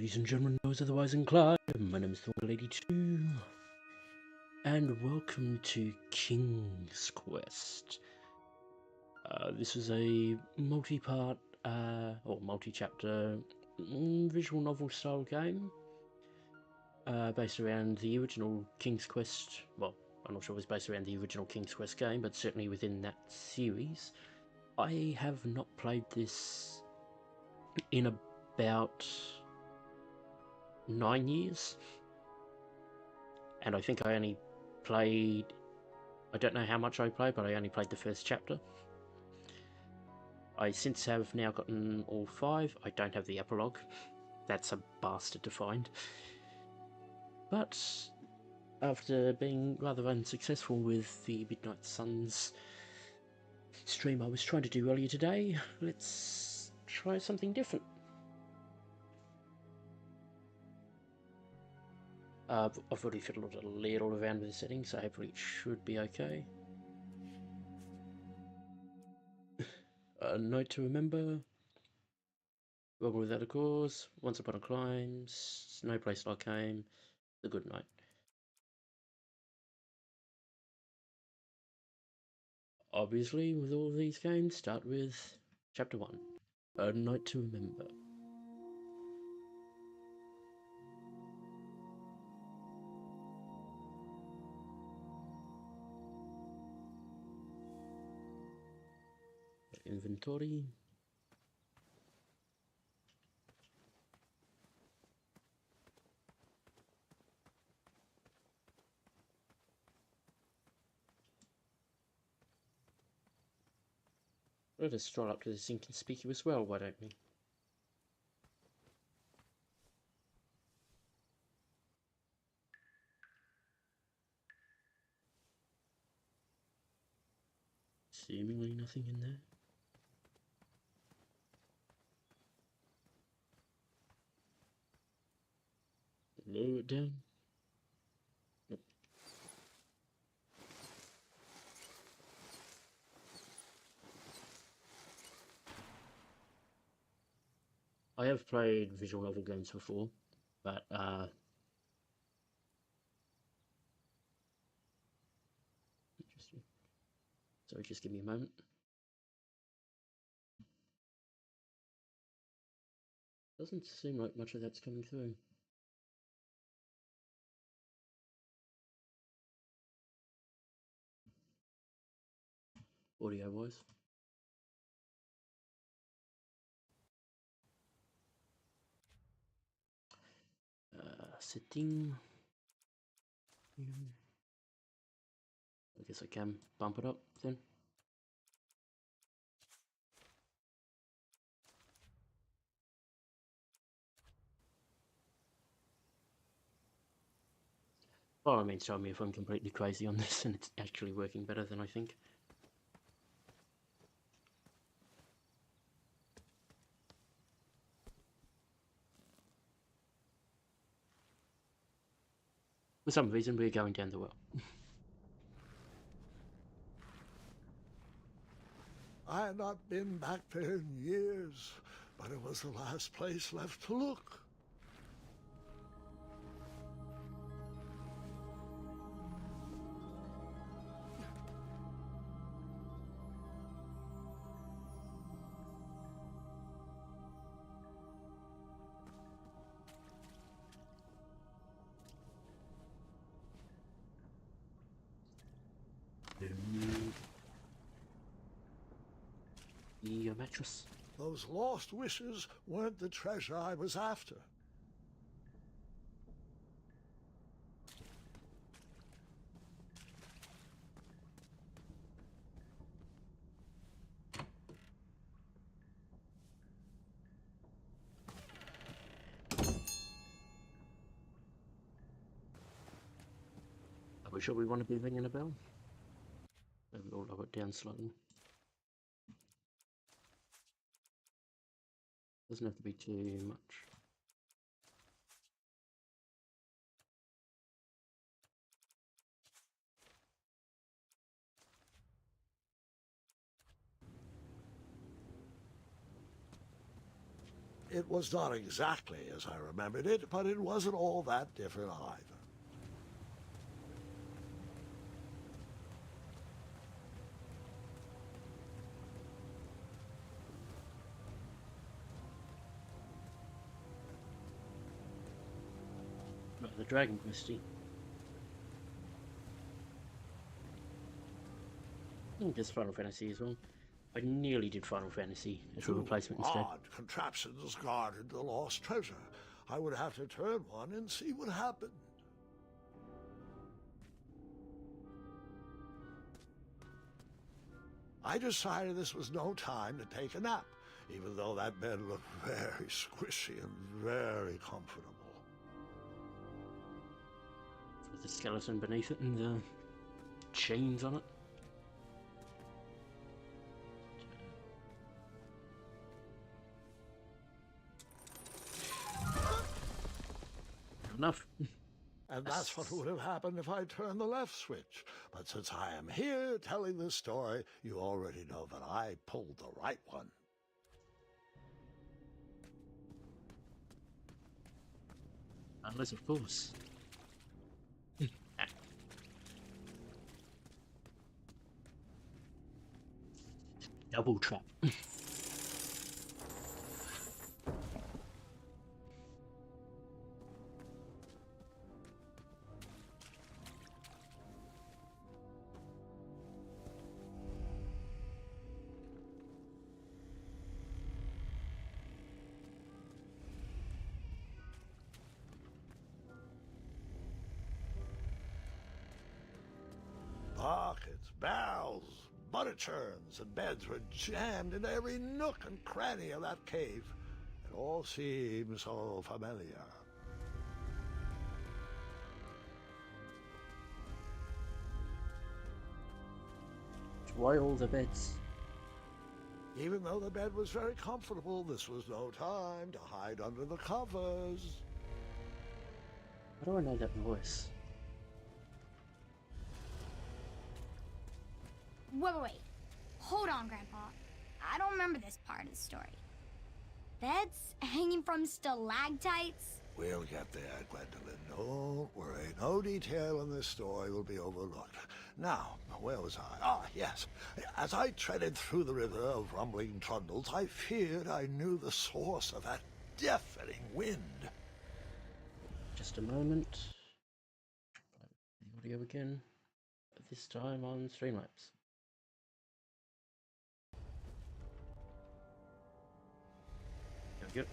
Ladies and gentlemen, those otherwise inclined, my name is Thorn82, and welcome to King's Quest. This is a multi-part, or multi-chapter visual novel style game, based around the original King's Quest. Well, I'm not sure it was based around the original King's Quest game, but certainly within that series. I have not played this in about 9 years, and I think I only played, I don't know how much I played, but I only played the first chapter. I since have now gotten all 5. I don't have the epilogue. That's a bastard to find. But after being rather unsuccessful with the Midnight Suns stream I was trying to do earlier today, let's try something different. I've already fiddled a little around with the settings, so hopefully it should be okay. A note to remember: Welcome without a cause, once upon a climbs, no place like home, the good night. Obviously, with all these games, start with Chapter 1, A Night to Remember. Inventory. Let us stroll up to this inconspicuous well, why don't we? Seemingly nothing in there. Lower it down. Nope. I have played visual novel games before, but interesting. Sorry, just give me a moment. Doesn't seem like much of that's coming through. Audio wise. Setting. I guess I can bump it up then. Well, I mean, tell me if I'm completely crazy on this and it's actually working better than I think. For some reason, we're going down the well. I had not been back there in years, but it was the last place left to look. The mattress. Those lost wishes weren't the treasure I was after. Are we sure we want to be ringing a bell? Maybe we'll lower it down slightly. Doesn't have to be too much. It was not exactly as I remembered it, but it wasn't all that different either. Right, the Dragon Questy. I think there's Final Fantasy as well. I nearly did Final Fantasy as a Two replacement instead. odd contraptions guarded the lost treasure. I would have to turn one and see what happened. I decided this was no time to take a nap, even though that bed looked very squishy and very comfortable. With the skeleton beneath it and the chains on it. Enough. And that's what would have happened if I turned the left switch. But since I am here telling this story, you already know that I pulled the right one. Unless, of course. Double trap. Buckets, barrels, butter churns, and beds were jammed into every nook and cranny of that cave. It all seems so familiar. Why all the beds? Even though the bed was very comfortable, this was no time to hide under the covers. How do I know that voice? Wait. Hold on, Grandpa. I don't remember this part of the story. Beds hanging from stalactites? We'll get there, Gwendolyn. Don't worry. No detail in this story will be overlooked. Now, where was I? Ah, yes. As I treaded through the river of rumbling trundles, I feared I knew the source of that deafening wind. Just a moment. The audio again. This time on Streamlabs. There we go.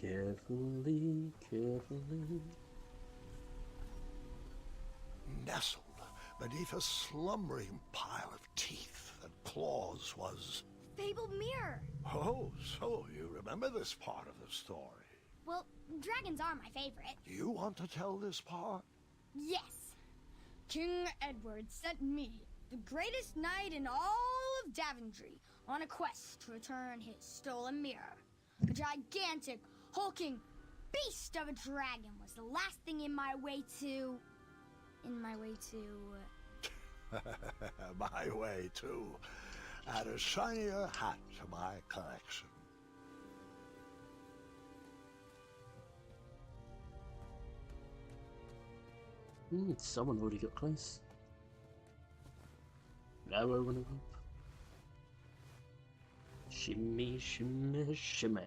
Carefully, carefully. Nestled beneath a slumbering pile of teeth and claws was... Fabled mirror. Oh, so you remember this part of the story. Well, dragons are my favorite. Do you want to tell this part? Yes. King Edward sent me, the greatest knight in all of Daventry, on a quest to return his stolen mirror. A gigantic, hulking beast of a dragon was the last thing in my way to... My way, too. Add a shinier hat to my collection. Someone already got close. Now I want to rope. Shimmy, shimmy, shimmy.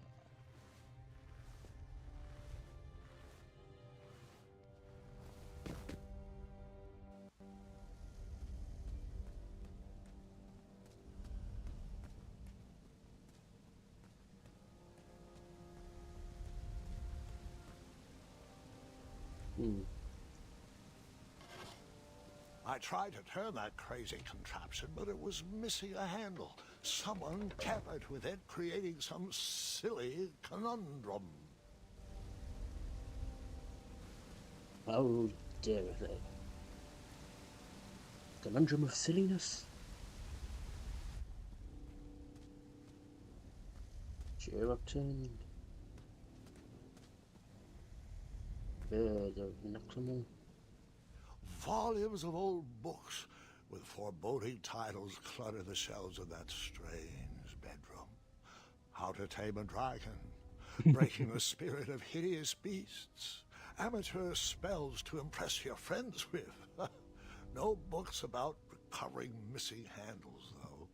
I tried to turn that crazy contraption, but it was missing a handle. Someone tampered with it, creating some silly conundrum. How dare they? Conundrum of silliness? Chair upturned. Bird of Nocturnal. Volumes of old books with foreboding titles clutter the shelves of that strange bedroom. How to Tame a Dragon, Breaking the Spirit of Hideous Beasts, amateur spells to impress your friends with. No books about recovering missing handles, though.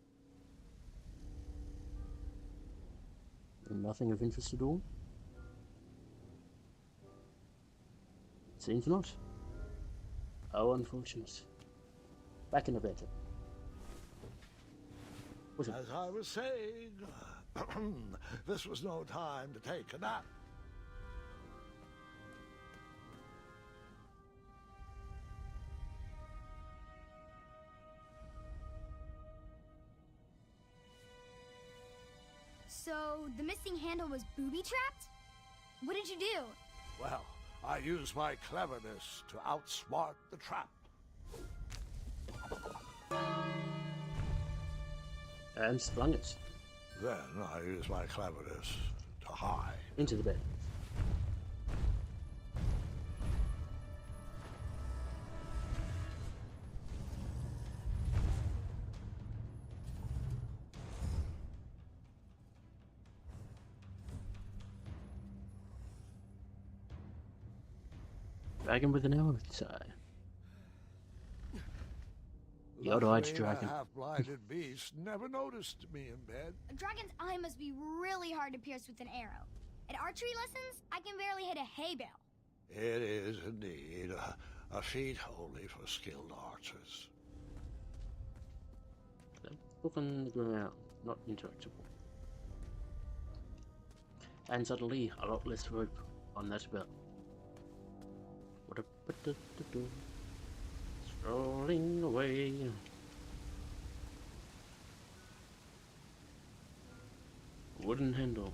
Nothing of interest at all? Seems not. How unfortunate. Back in the bed. As I was saying, this was no time to take a nap. So, the missing handle was booby-trapped? What did you do? Well, I used my cleverness to outsmart the trap. And sprung it. Then I used my cleverness to hide. Into the bed. Dragon with an arrow tie. Yodo-eyed dragon. The half-blinded beast never noticed me in bed. A dragon's eye must be really hard to pierce with an arrow. At archery lessons, I can barely hit a hay bale. It is indeed a feat only for skilled archers. Book on the ground, not interactable. And suddenly, a lot less rope on that bell. What a strolling away. Wooden handle.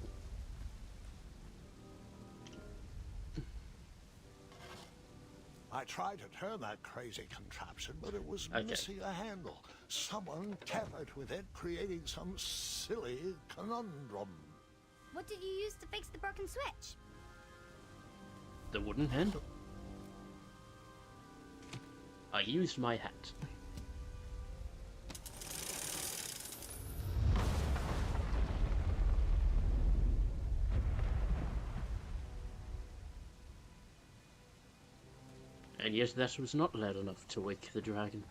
I tried to turn that crazy contraption, but it was missing a handle. Someone tampered with it, creating some silly conundrum. What did you use to fix the broken switch? The wooden handle. I used my hat. And yet that was not loud enough to wake the dragon.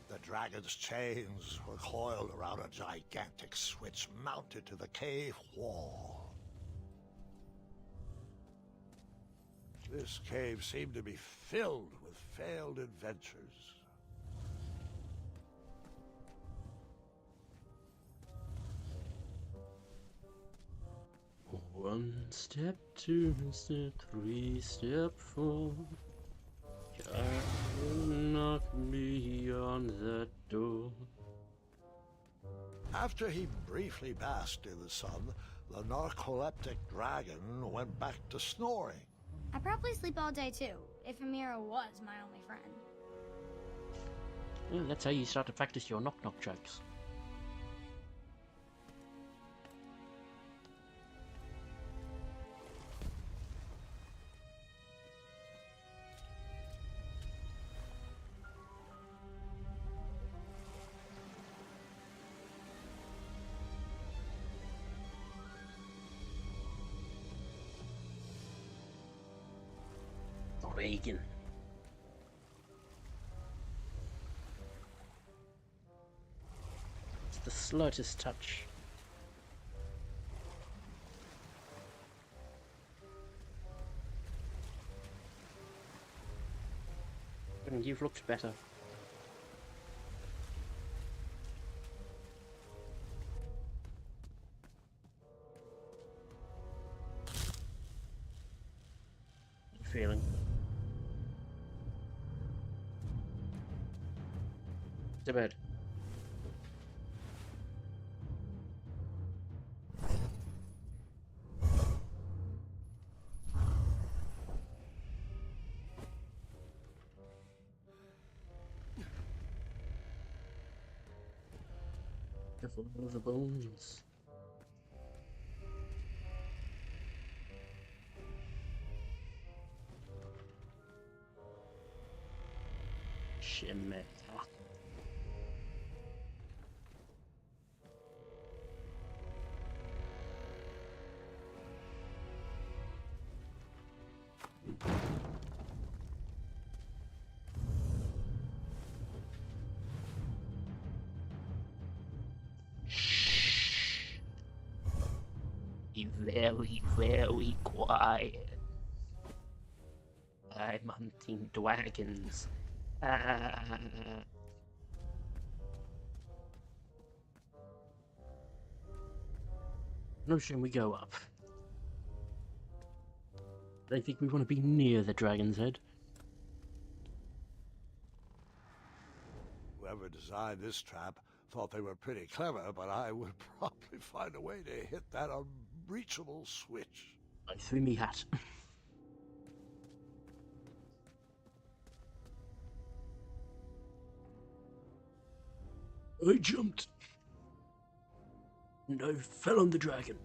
The dragon's chains were coiled around a gigantic switch mounted to the cave wall. This cave seemed to be filled with failed adventures. One step, two step, three step, four. Knock beyond that door. After he briefly basked in the sun, the narcoleptic dragon went back to snoring. I probably sleep all day too, if Amira was my only friend. Yeah, that's how you start to practice your knock-knock jokes. Reagan. It's the slightest touch. And you've looked better. Feeling. To bed. Careful of the bones. Shimmer. Be very, very quiet. I'm hunting dragons. Notion we go up. I think we want to be near the dragon's head. Whoever designed this trap thought they were pretty clever, but I would probably find a way to hit that unreachable switch. I threw me hat. I jumped. And I fell on the dragon.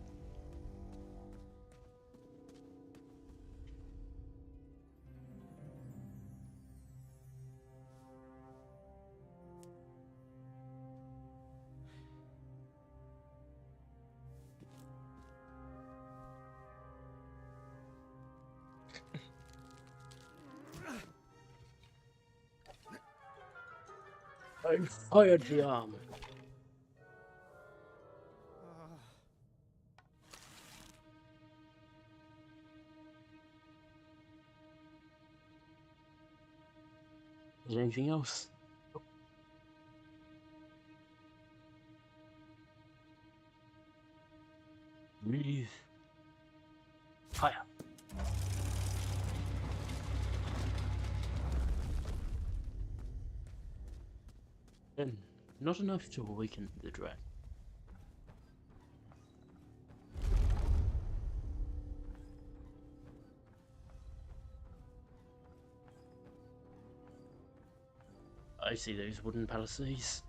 I fired the arm. Is there anything else? Breathe. Fire. Then, not enough to awaken the dragon. I see those wooden palisades.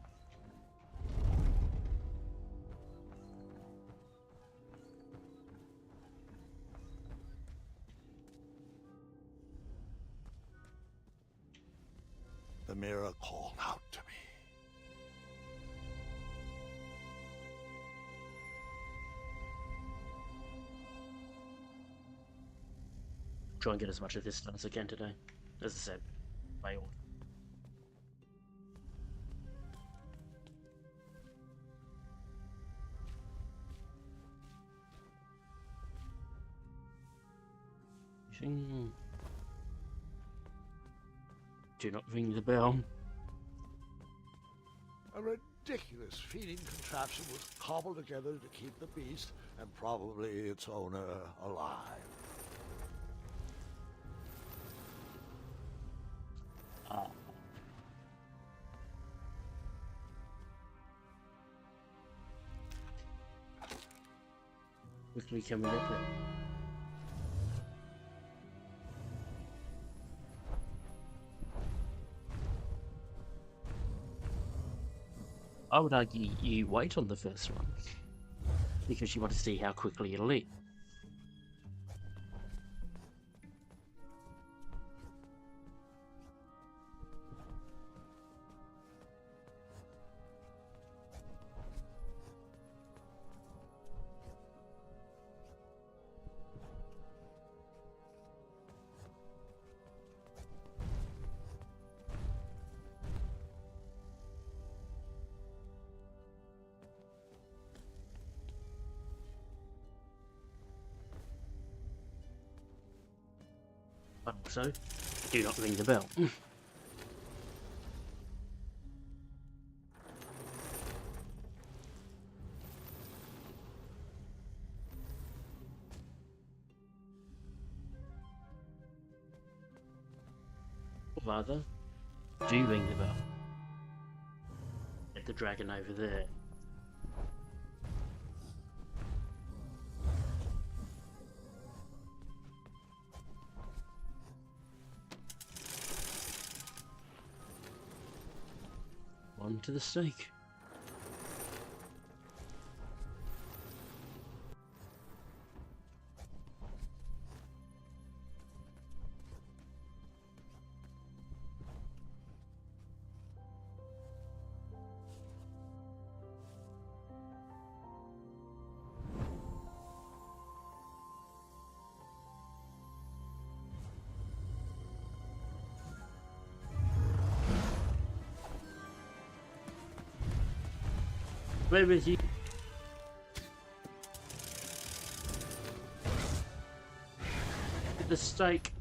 The mirror called out to me. Try and get as much of this done as I can today. As I said, by order. Do not ring the bell. A ridiculous feeding contraption was cobbled together to keep the beast and probably its owner alive. Quickly can we get it? I would argue you wait on the first one, because you want to see how quickly it'll eat. But also, do not ring the bell. Or rather, do ring the bell. the dragon over there. On to the stake. Where is he? The stake.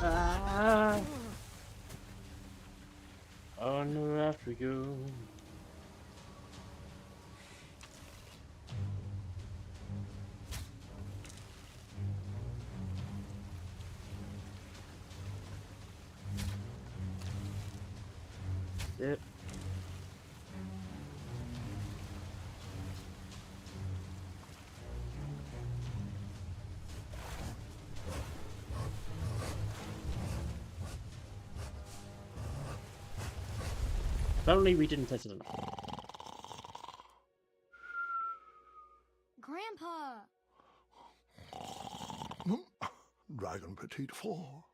Ah. Oh no, I have to go. Yep. If only we didn't test it enough. Grandpa! Dragon Petite Four.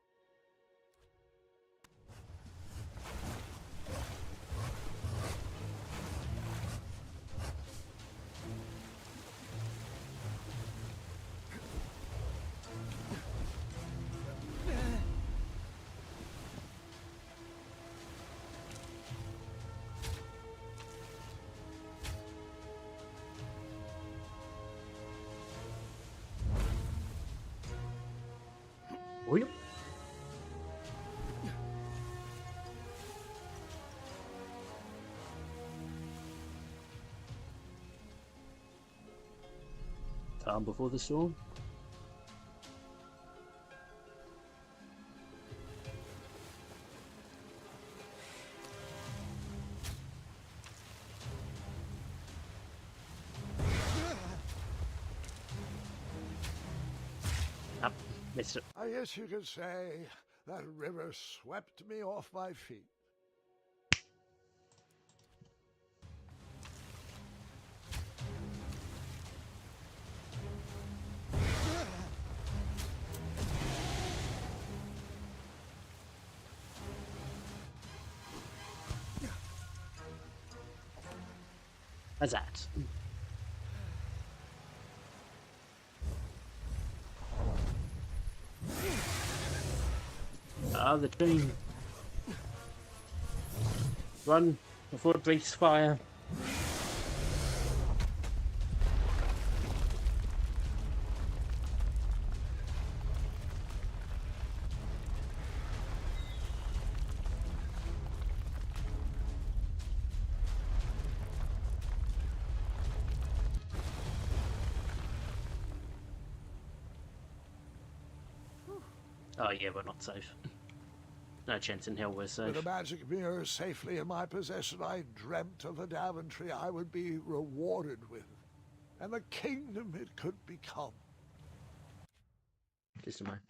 Oh, yep. Calm before the storm. Up, missed it. I guess you could say that river swept me off my feet. How's that? Ah, the train. Run before it breathes fire. Oh yeah, we're not safe. No chance in hell we're safe. With a magic mirror safely in my possession, I dreamt of the Daventry I would be rewarded with, and the kingdom it could become. Just a moment.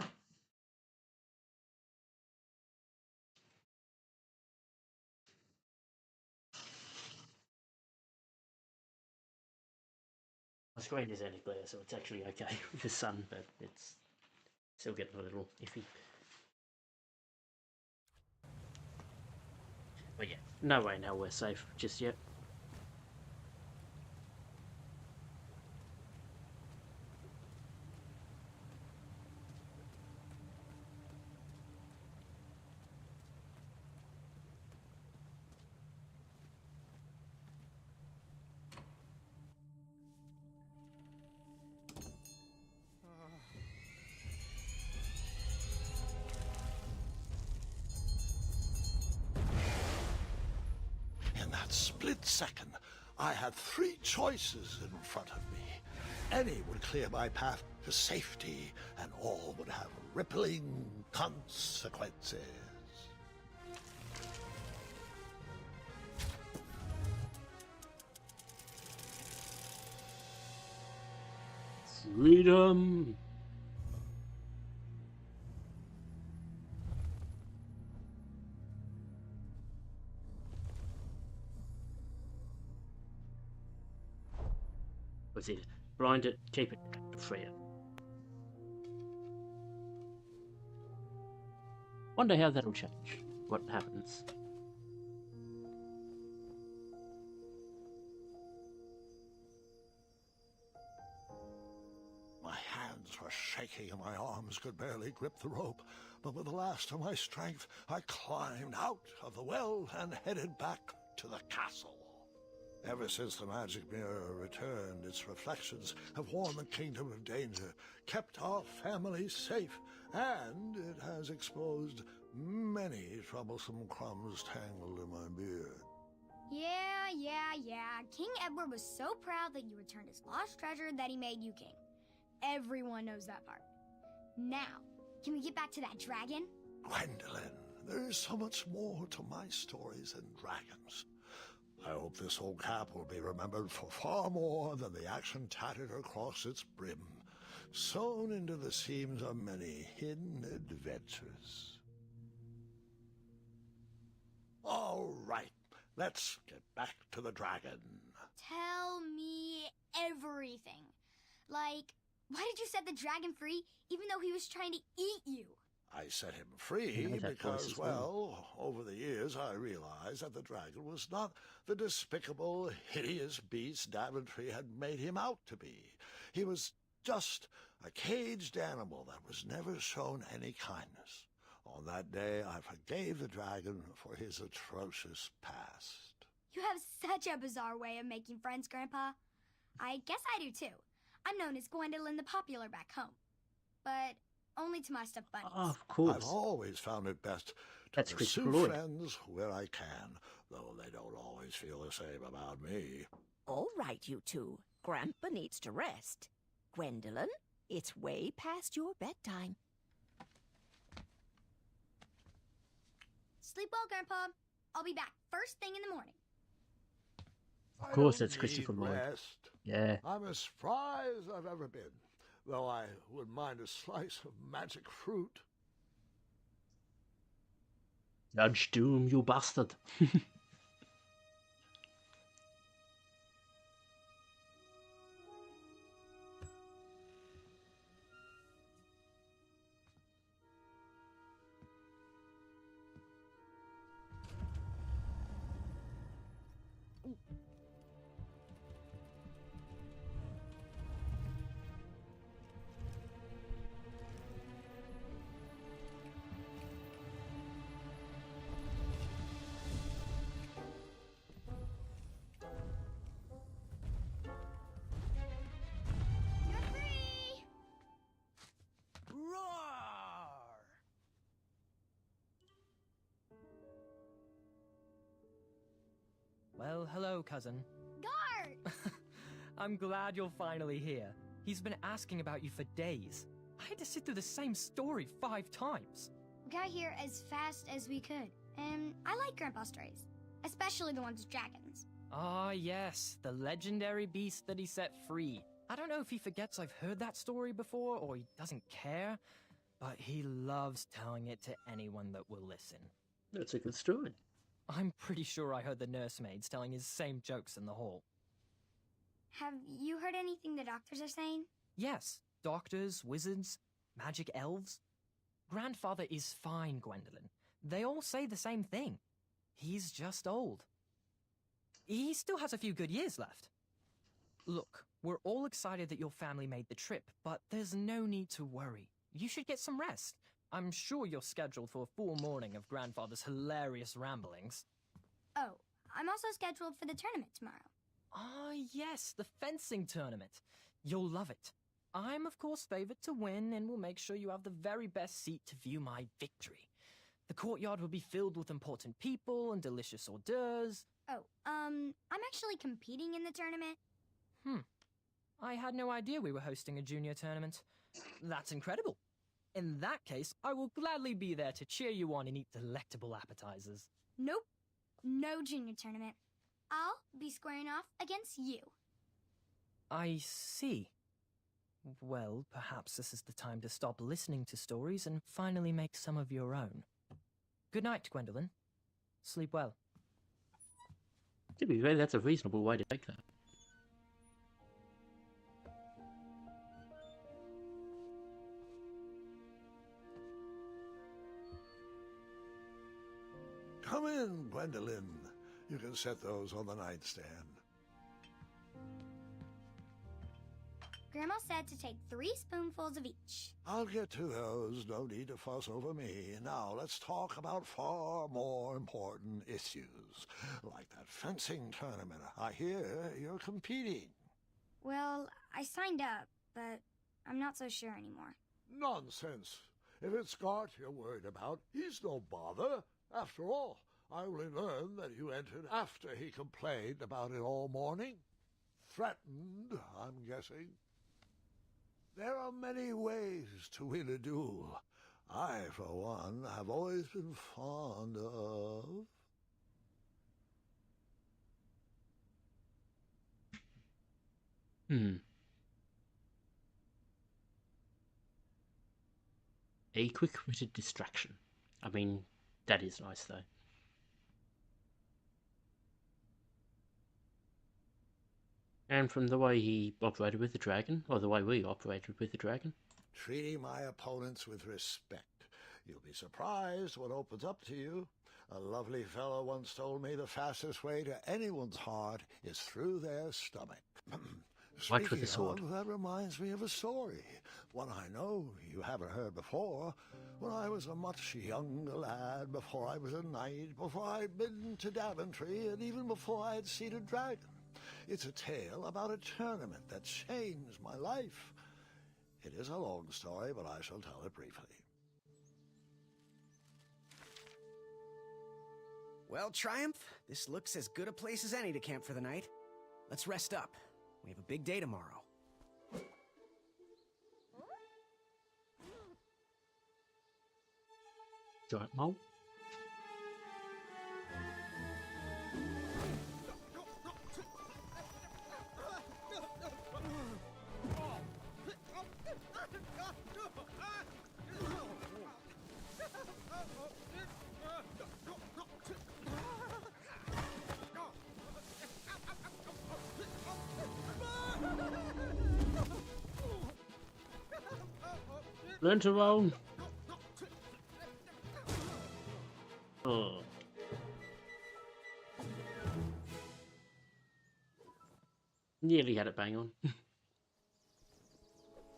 My screen is only glare, so it's actually okay with the sun, but it's still getting a little iffy. But yeah, no way now we're safe just yet. In that split second, I had three choices in front of me. Any would clear my path to safety, and all would have rippling consequences. Freedom! Was it blind it, keep it, free it? Wonder how that'll change. What happens? My hands were shaking and my arms could barely grip the rope, but with the last of my strength, I climbed out of the well and headed back to the castle. Ever since the magic mirror returned, its reflections have warned the kingdom of danger, kept our family safe, and it has exposed many troublesome crumbs tangled in my beard. Yeah. King Edward was so proud that you returned his lost treasure that he made you king. Everyone knows that part. Now, can we get back to that dragon? Gwendolyn, there is so much more to my stories than dragons. I hope this old cap will be remembered for far more than the action tattered across its brim, sewn into the seams of many hidden adventures. All right, let's get back to the dragon. Tell me everything. Like, why did you set the dragon free even though he was trying to eat you? I set him free because, well, over the years I realized that the dragon was not the despicable, hideous beast Daventry had made him out to be. He was just a caged animal that was never shown any kindness. On that day, I forgave the dragon for his atrocious past. You have such a bizarre way of making friends, Grandpa. I guess I do too. I'm known as Gwendolyn the Popular back home. But only to my stuffed bunnies. Oh, of course. I've always found it best to pursue friends where I can, though they don't always feel the same about me. All right, you two. Grandpa needs to rest. Gwendolyn, it's way past your bedtime. Sleep well, Grandpa. I'll be back first thing in the morning. Of course, that's Christopher Lloyd. Yeah. I'm as spry as I've ever been, though I wouldn't mind a slice of magic fruit. Judge Doom, you bastard. You're free! Roar! Well, hello, cousin. Guard! I'm glad you're finally here. He's been asking about you for days. I had to sit through the same story 5 times. We got here as fast as we could, and I like Grandpa's stories, especially the ones with dragons. Ah, yes, the legendary beast that he set free. I don't know if he forgets I've heard that story before or he doesn't care, but he loves telling it to anyone that will listen. That's a good story. I'm pretty sure I heard the nursemaids telling his same jokes in the hall. Have you heard anything the doctors are saying? Yes, doctors, wizards, magic elves. Grandfather is fine, Gwendolyn. They all say the same thing. He's just old. He still has a few good years left. Look, we're all excited that your family made the trip, but there's no need to worry. You should get some rest. I'm sure you're scheduled for a full morning of Grandfather's hilarious ramblings. Oh, I'm also scheduled for the tournament tomorrow. Ah, yes, the fencing tournament. You'll love it. I'm, of course, favored to win and will make sure you have the very best seat to view my victory. The courtyard will be filled with important people and delicious hors d'oeuvres. Oh, I'm actually competing in the tournament. I had no idea we were hosting a junior tournament. That's incredible. In that case, I will gladly be there to cheer you on and eat delectable appetizers. Nope. No junior tournament. I'll be squaring off against you. I see. Well, perhaps this is the time to stop listening to stories and finally make some of your own. Good night, Gwendolyn. Sleep well. To be fair, that's a reasonable way to take that. Come in, Gwendolyn. You can set those on the nightstand. Grandma said to take 3 spoonfuls of each. I'll get to those. No need to fuss over me. Now let's talk about far more important issues, like that fencing tournament. I hear you're competing. Well, I signed up, but I'm not so sure anymore. Nonsense. If it's Scott you're worried about, he's no bother. After all, I only learned that you entered after he complained about it all morning. Threatened, I'm guessing. There are many ways to win a duel. I, for one, have always been fond of... A quick-witted distraction. I mean, that is nice, though. And from the way he operated with the dragon, or the way we operated with the dragon. Treating my opponents with respect. You'll be surprised what opens up to you. A lovely fellow once told me the fastest way to anyone's heart is through their stomach. Like with the sword. That reminds me of a story. One I know you haven't heard before. When I was a much younger lad, before I was a knight, before I'd been to Daventry, and even before I had seen a dragon. It's a tale about a tournament that changed my life. It is a long story, but I shall tell it briefly. Well, Triumph, this looks as good a place as any to camp for the night. Let's rest up. We have a big day tomorrow. Giant mole. Learn to roll. Oh. Nearly had it bang on.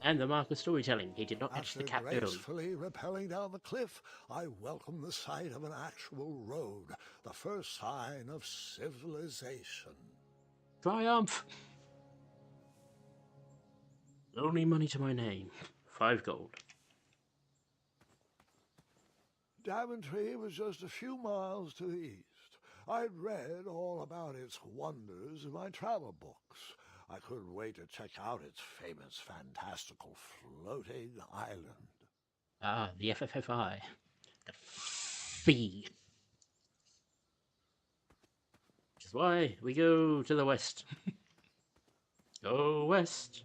And the mark of storytelling. He did not catch the cat early. Gracefully rappelling down the cliff, I welcome the sight of an actual road, the first sign of civilization. Triumph! Only money to my name. 5 gold. Daventry was just a few miles to the east. I'd read all about its wonders in my travel books. I couldn't wait to check out its famous, fantastical floating island. Ah, the FFFI. The fee. Which is why we go to the west. Go west.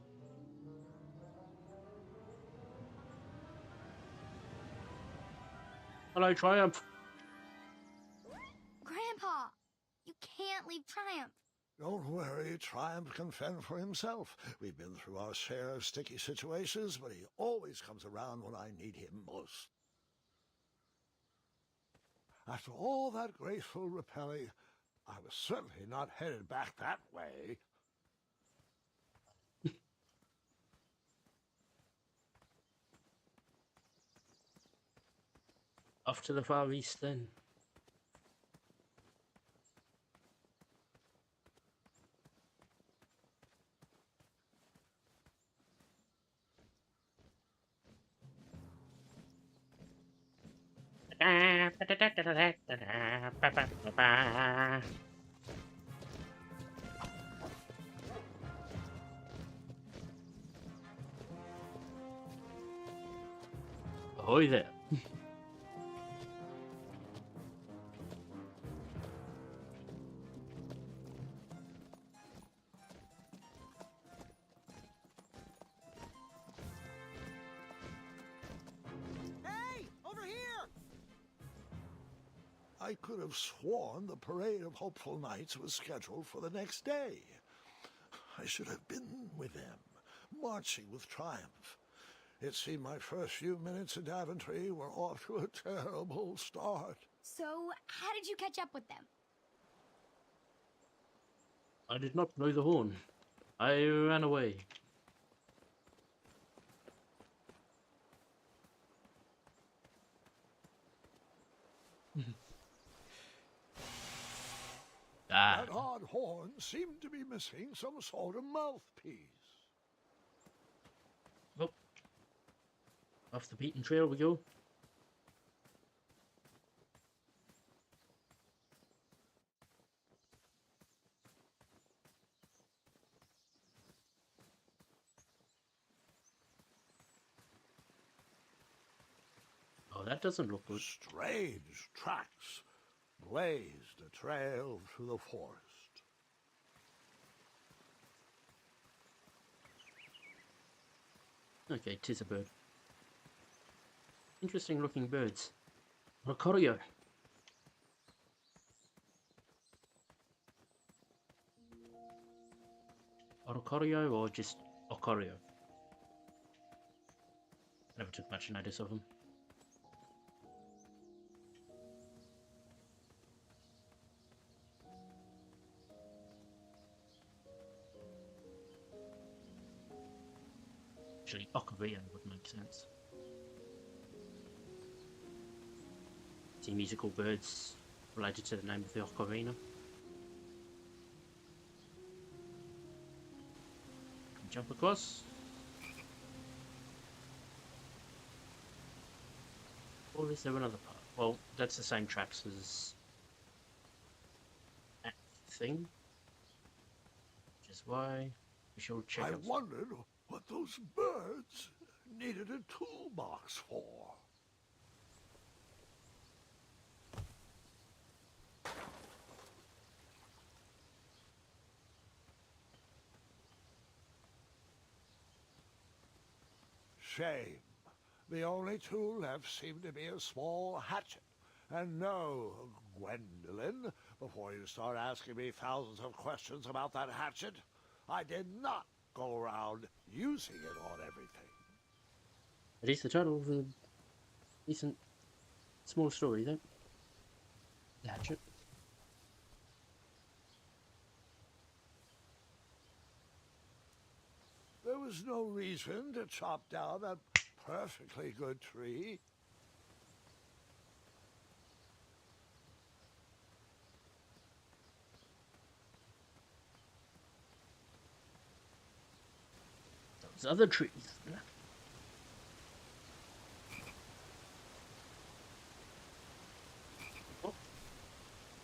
Hello, Triumph. Grandpa, you can't leave Triumph. Don't worry, Triumph can fend for himself. We've been through our share of sticky situations, but he always comes around when I need him most. After all that graceful rappelling, I was certainly not headed back that way. Off to the far east then. Ahoy there. Hey, over here! I could have sworn the Parade of Hopeful Knights was scheduled for the next day. I should have been with them, marching with triumph. It seemed my first few minutes in Daventry were off to a terrible start. So, how did you catch up with them? I did not blow the horn. I ran away. That odd horn seemed to be missing some sort of mouthpiece. Oh. Off the beaten trail we go. Oh, that doesn't look good. Strange tracks blazed a trail through the forest. Okay, 'tis a bird. Interesting looking birds. Rocorio. Rocorio or just Ocorio? Never took much notice of them. Actually, Ocarina would make sense. See musical birds related to the name of the Ocarina. Jump across. Or is there another part? Well, that's the same tracks as that thing. Which is why we should check I out. wondered what those birds needed a toolbox for. Shame. The only tool left seemed to be a small hatchet. And no, Gwendolyn, before you start asking me thousands of questions about that hatchet, I did not go around using it on everything. At least the title of a decent small story, though. The hatchet. There was no reason to chop down that perfectly good tree. Those other trees. Oh.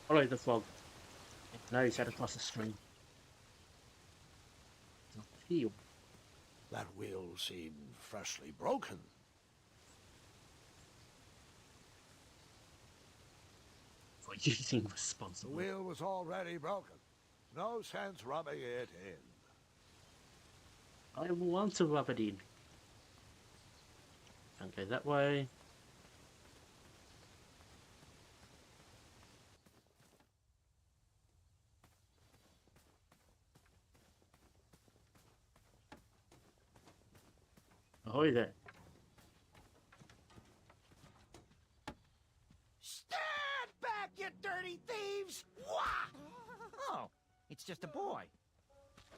Follow the fog. Now he's head across the stream. Field. That wheel seemed freshly broken. For using The responsibly. wheel was already broken. No sense rubbing it in. I want to rub it in. Can't go that way. Ahoy there. Stand back, you dirty thieves! Wah! Oh, it's just a boy.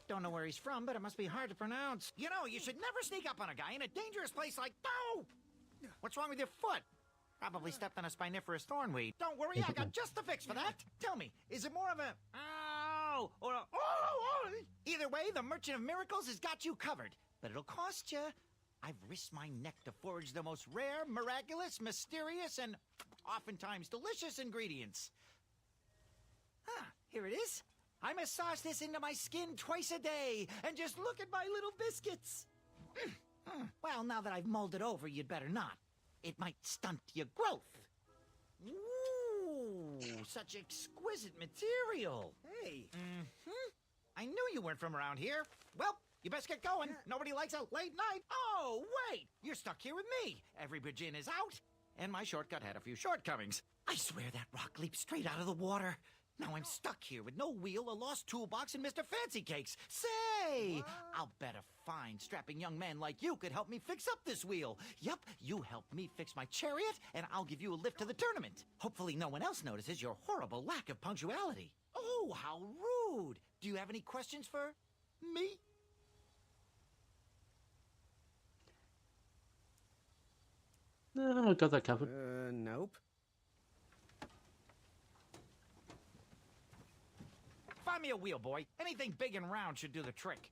Don't know where he's from, but it must be hard to pronounce. You know, you should never sneak up on a guy in a dangerous place like... No! What's wrong with your foot? Probably stepped on a spiniferous thornweed. Don't worry, I got just the fix for that. Tell me, is it more of a... Ow! Or a... Oh! Either way, the Merchant of Miracles has got you covered. But it'll cost you. I've risked my neck to forage the most rare, miraculous, mysterious, and oftentimes delicious ingredients. Ah, here it is. I massage this into my skin twice a day, and just look at my little biscuits. Well, now that I've mulled it over, you'd better not. It might stunt your growth. Ooh, such exquisite material. Hey, I knew you weren't from around here. Well, you best get going. Nobody likes a late night. Oh, wait! You're stuck here with me. Every bridge in is out. And my shortcut had a few shortcomings. I swear that rock leaped straight out of the water. Now I'm stuck here with no wheel, a lost toolbox, and Mr. Fancy Cakes. Say, I'll bet a fine, strapping young man like you could help me fix up this wheel. Yup, you help me fix my chariot, and I'll give you a lift to the tournament. Hopefully no one else notices your horrible lack of punctuality. Oh, how rude. Do you have any questions for me? No, I got that covered. nope. Find me a wheel, boy. Anything big and round should do the trick.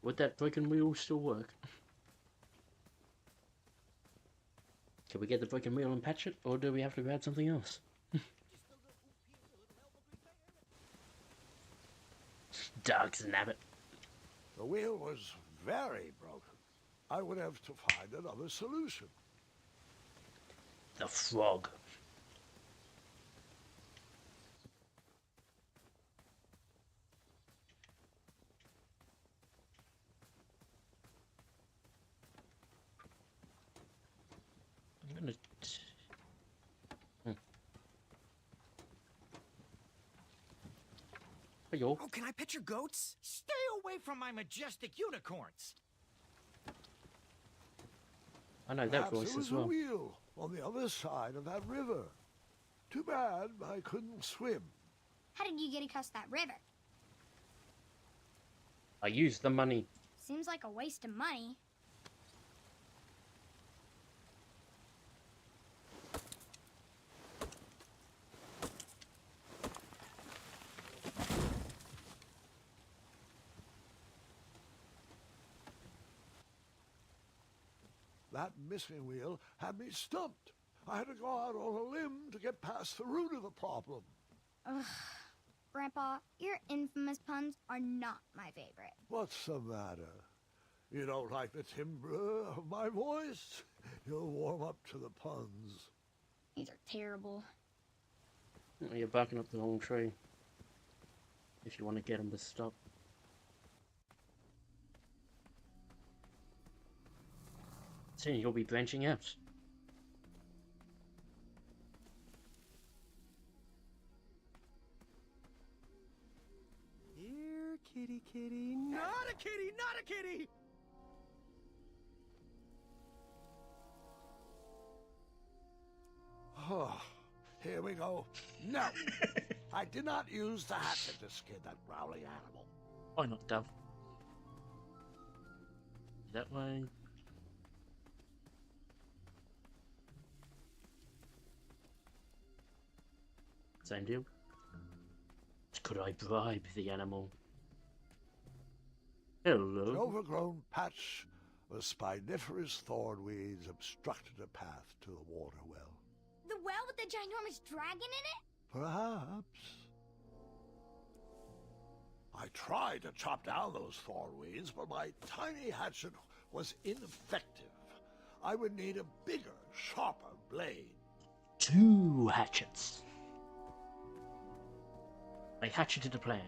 Would that broken wheel still work? Can we get the broken wheel and patch it, or do we have to add something else? Dogs nabbit. The wheel was very broken. I would have to find another solution. The frog. I'm gonna... Hey, yo. Oh, can I pet your goats? Stay away from my majestic unicorns. I know that Perhaps voice there was as well. a wheel on the other side of that river. Too bad I couldn't swim. How did you get across that river? I used the money. Seems like a waste of money. That missing wheel had me stumped. I had to go out on a limb to get past the root of the problem. Ugh. Grandpa, your infamous puns are not my favorite. What's the matter? You don't like the timbre of my voice? You'll warm up to the puns. These are terrible. Oh, you're barking up the wrong tree. If you want to get him to stop. Soon you'll be branching out. Here, kitty, kitty. Not a kitty, not a kitty! Oh, here we go. No, I did not use the hatchet to skin that growling animal. Why not, Dove? That way. Same deal. Could I bribe the animal? An Hello. overgrown patch of spiniferous thornweeds obstructed a path to the water well. The well with the ginormous dragon in it? Perhaps. I tried to chop down those thornweeds, but my tiny hatchet was ineffective. I would need a bigger, sharper blade. 2 hatchets. I hatcheted a plan.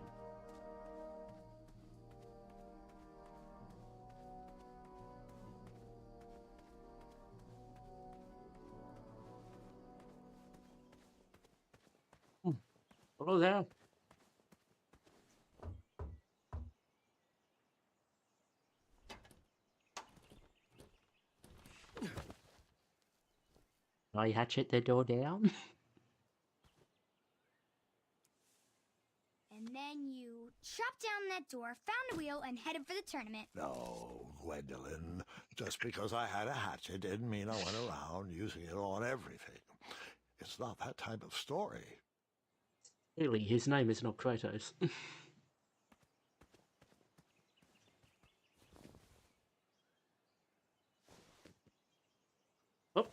Hello there. I hatchet the door down. And then you chopped down that door, found a wheel, and headed for the tournament. No, Gwendolyn. Just because I had a hatchet didn't mean I went around using it on everything. It's not that type of story. Clearly, his name is not Kratos. Oh.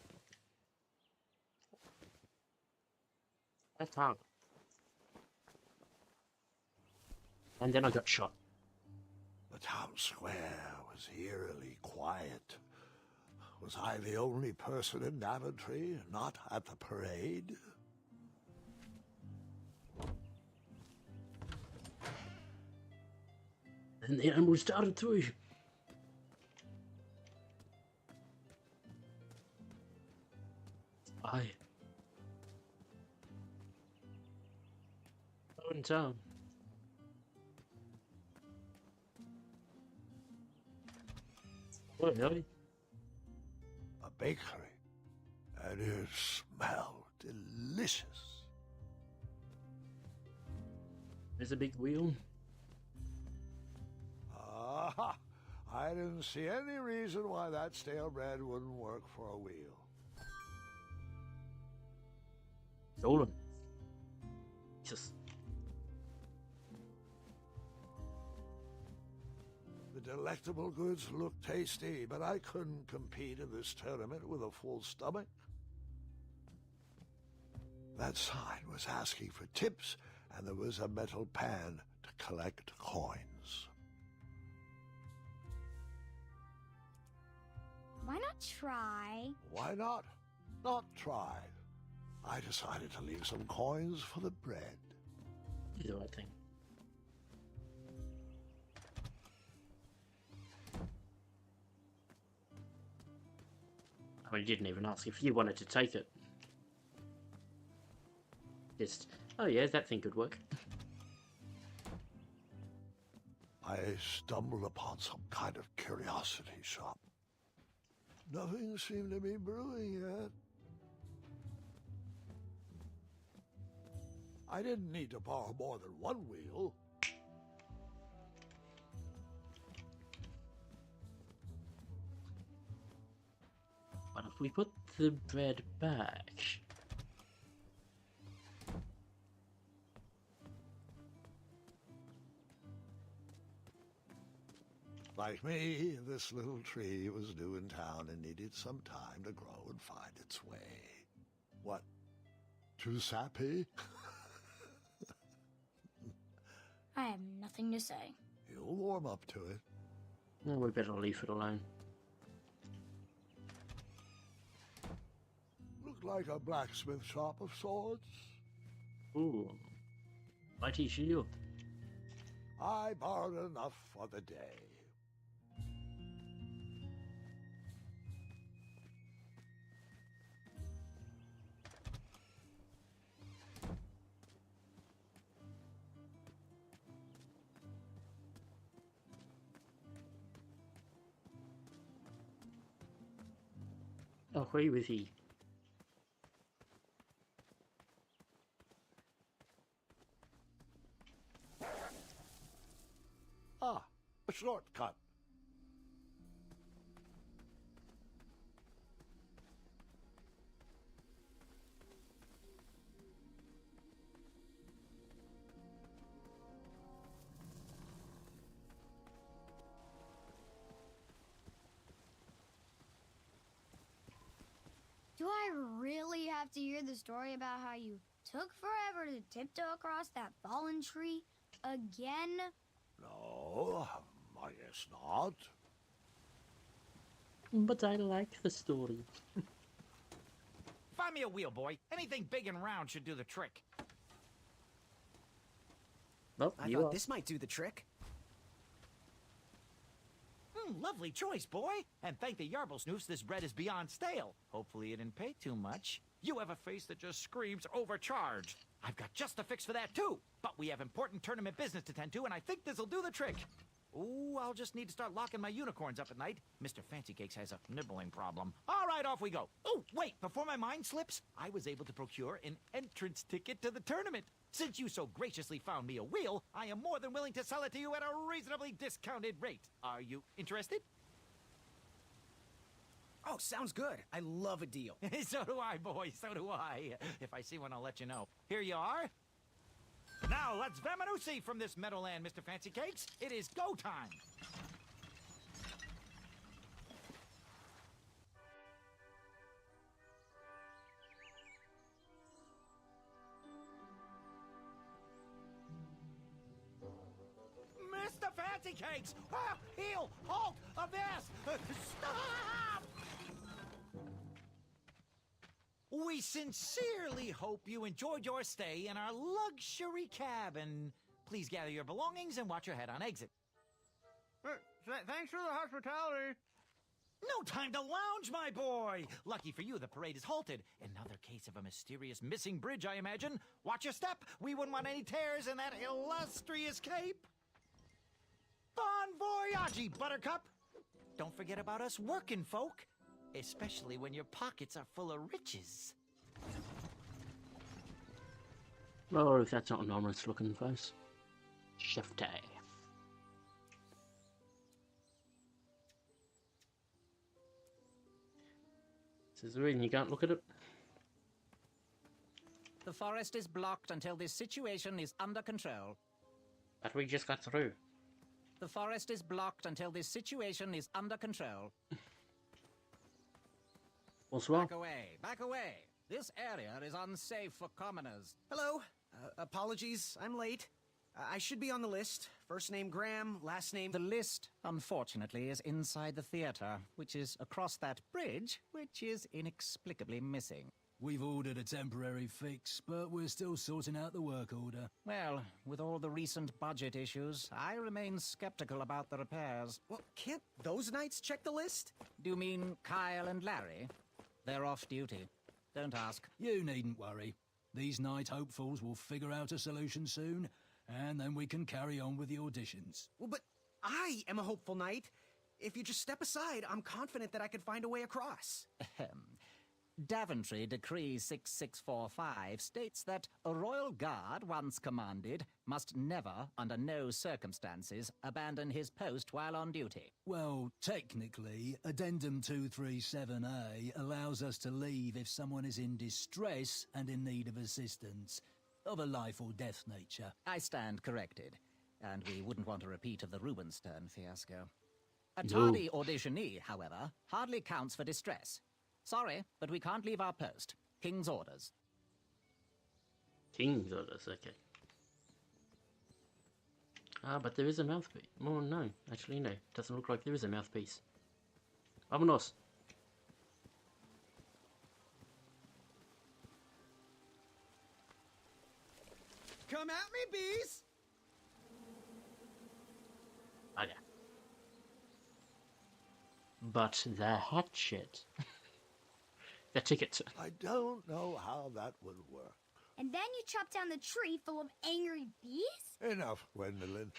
That's hard. And then I got shot. The town square was eerily quiet. Was I the only person in Daventry not at the parade? And the animal started through. Aye. Oh, in town. Oh, really? A bakery. And it smelled delicious. There's a big wheel. Ah, I didn't see any reason why that stale bread wouldn't work for a wheel. Stolen. Jesus. The delectable goods looked tasty, but I couldn't compete in this tournament with a full stomach. That sign was asking for tips, and there was a metal pan to collect coins. Why not try? Why not? Not try. I decided to leave some coins for the bread. You do the right thing. I mean, you didn't even ask if you wanted to take it. Just, oh yeah, that thing could work. I stumbled upon some kind of curiosity shop. Nothing seemed to be brewing yet. I didn't need to borrow more than one wheel. But if we put the bread back... Like me, this little tree was new in town and needed some time to grow and find its way. What? Too sappy? I have nothing to say. You'll warm up to it. No, we better leave it alone. Looked like a blacksmith shop of sorts. Ooh. Mighty shield. I borrowed enough for the day. I'll agree with you. Ah, a shortcut. Do I really have to hear the story about how you took forever to tiptoe across that fallen tree again? No, I guess not. But I like the story. Find me a wheel, boy. Anything big and round should do the trick. Well, I you thought are. this might do the trick. Lovely choice, boy. And thank the Yarble Snoofs, this bread is beyond stale. Hopefully you didn't pay too much. You have a face that just screams overcharged. I've got just the fix for that, too. But we have important tournament business to tend to, and I think this'll do the trick. Ooh, I'll just need to start locking my unicorns up at night. Mr. Fancy Cakes has a nibbling problem. All right, off we go. Oh, wait, before my mind slips, I was able to procure an entrance ticket to the tournament. Since you so graciously found me a wheel, I am more than willing to sell it to you at a reasonably discounted rate. Are you interested? Oh, sounds good. I love a deal. So do I, boy, so do I. If I see one, I'll let you know. Here you are. Now, let's Vamanusi from this Meadowland, Mr. Fancy Cakes. It is go time. Mr. Fancy Cakes! Ah, heel! Halt! Abyss! Stop! We sincerely hope you enjoyed your stay in our luxury cabin. Please gather your belongings and watch your head on exit. Thanks for the hospitality. No time to lounge, my boy! Lucky for you, the parade is halted. Another case of a mysterious missing bridge, I imagine. Watch your step. We wouldn't want any tears in that illustrious cape. Bon voyage, Buttercup! Don't forget about us working folk, especially when your pockets are full of riches. Well, if that's not an ominous looking face. Shifty. This is the reason you can't look at it. The forest is blocked until this situation is under control. But we just got through. The forest is blocked until this situation is under control. Bonsoir. Back away, back away. This area is unsafe for commoners. Hello. Apologies, I'm late. I should be on the list. First name Graham, last name... The list, unfortunately, is inside the theater, which is across that bridge, which is inexplicably missing. We've ordered a temporary fix, but we're still sorting out the work order. Well, with all the recent budget issues, I remain skeptical about the repairs. Well, can't those knights check the list? Do you mean Kyle and Larry? They're off duty. Don't ask. You needn't worry. These night hopefuls will figure out a solution soon, and then we can carry on with the auditions. Well, but I am a hopeful knight. If you just step aside, I'm confident that I could find a way across. Daventry Decree 6645 states that a royal guard once commanded must never, under no circumstances, abandon his post while on duty. Well, technically, Addendum 237A allows us to leave if someone is in distress and in need of assistance, of a life or death nature. I stand corrected, and we wouldn't want a repeat of the Rubenstern fiasco. A No. tardy auditionee, however, hardly counts for distress. Sorry, but we can't leave our post. King's orders. King's orders, okay. Ah, but there is a mouthpiece. Oh, no. Actually, no. Doesn't look like there is a mouthpiece. Vámonos. Come at me, bees! Okay. But the hatchet. The ticket. I don't know how that would work. And then you chop down the tree full of angry bees? Enough, Gwendolyn.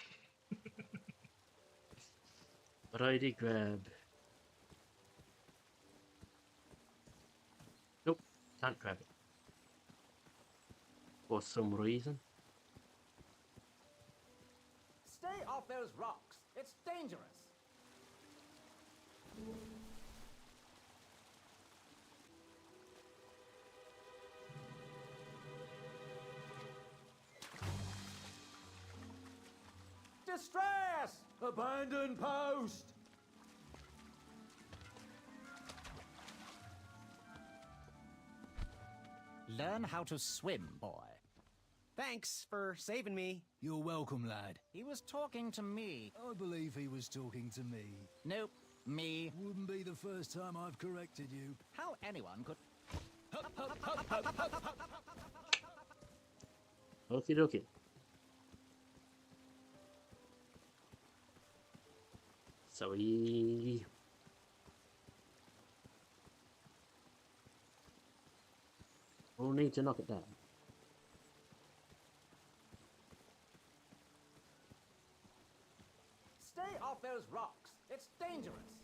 But I did grab. Nope, can't grab it. For some reason. Stay off those rocks. It's dangerous. Distress! Abandon post! Learn how to swim, boy. Thanks for saving me. You're welcome, lad. He was talking to me. I believe he was talking to me. Nope, me. Wouldn't be the first time I've corrected you. How anyone could... Okie dokie. So we... We'll need to knock it down. Stay off those rocks. It's dangerous.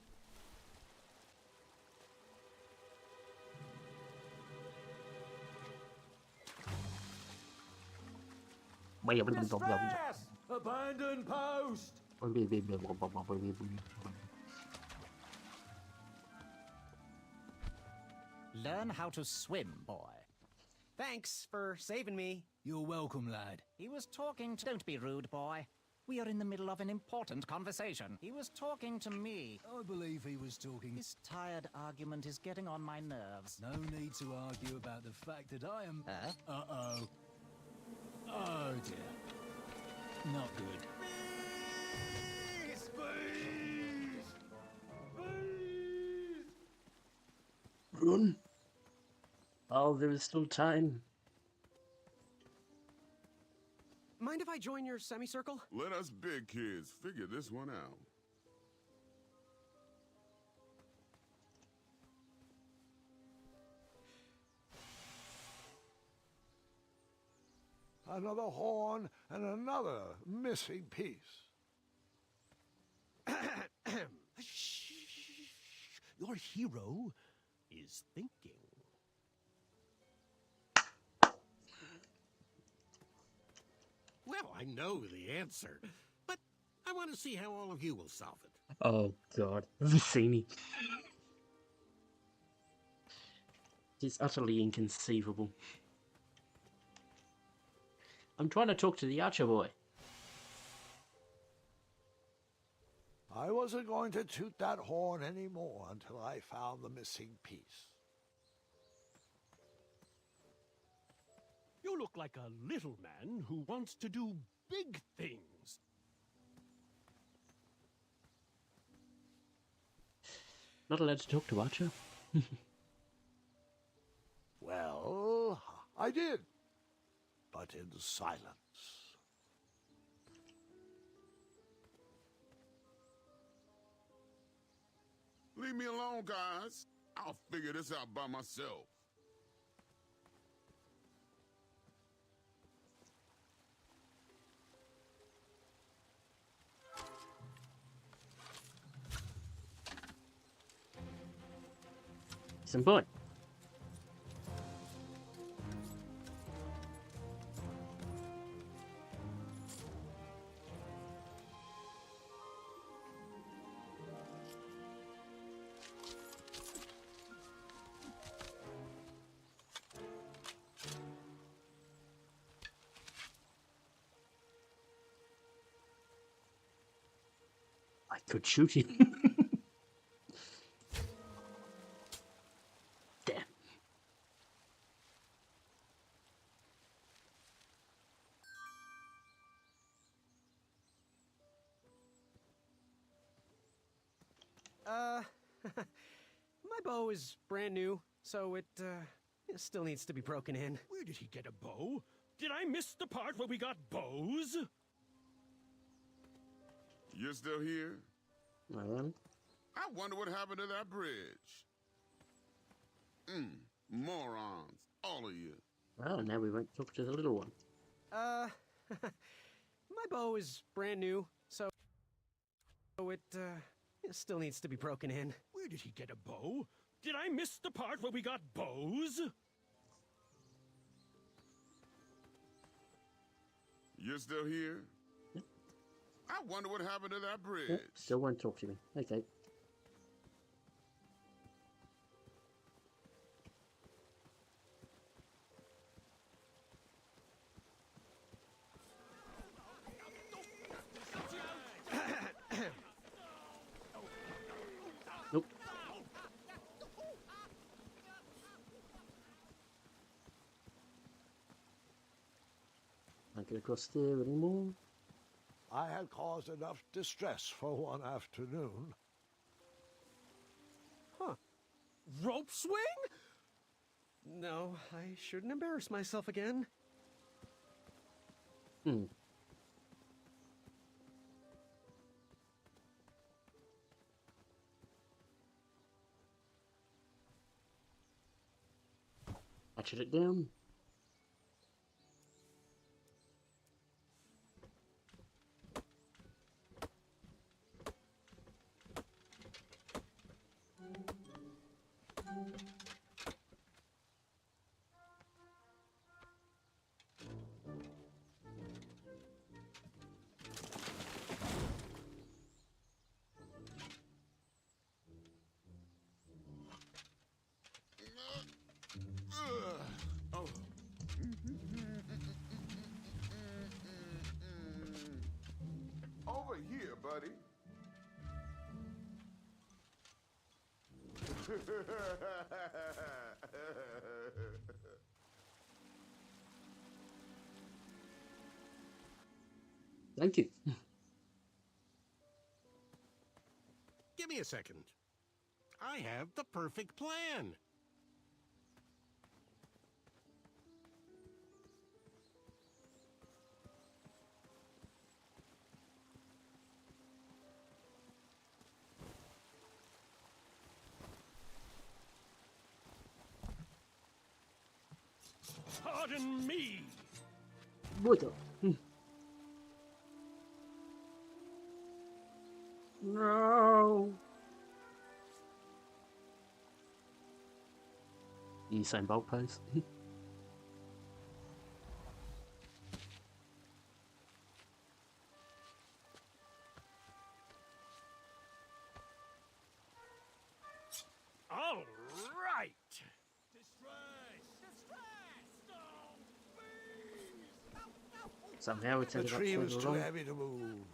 Distress! Abandon post! Learn how to swim, boy. Thanks for saving me. You're welcome, lad. He was talking to... Don't be rude, boy. We are in the middle of an important conversation. He was talking to me. I believe he was talking... This tired argument is getting on my nerves. No need to argue about the fact that I am... Huh? Uh-oh. Oh, dear. Not good. Bees! Bees! Bees! Run! while there is still time. Mind if I join your semicircle? Let us big kids figure this one out. Another horn and another missing piece. Shh. Your hero is thinking. Well, I know the answer, but I want to see how all of you will solve it. Oh god, Vicini. It's utterly inconceivable. I'm trying to talk to the Archer boy. I wasn't going to toot that horn anymore until I found the missing piece. You look like a little man who wants to do big things. Not allowed to talk to Archer. Well, I did, but in silence. Leave me alone, guys. I'll figure this out by myself. Some point. I could shoot him. Damn. My bow is brand new, so it still needs to be broken in. Where did he get a bow? Did I miss the part where we got bows? You're still here? I am. I wonder what happened to that bridge. Morons, all of you. Well, now we won't talk to the little one. My bow is brand new, so it still needs to be broken in. Where did he get a bow? Did I miss the part where we got bows? You're still here? Yep. I wonder what happened to that bridge. Yep, still won't talk to me. Okay. Nope. Can't get across there anymore. I had caused enough distress for one afternoon. Huh. Rope swing? No, I shouldn't embarrass myself again. Hatchet it down. Oh. Over here, buddy. Thank you. Give me a second. I have the perfect plan. pardon me. What the? No. Usain Bolt pose. All right. Somehow it's The ended up tree was further too along. heavy to move.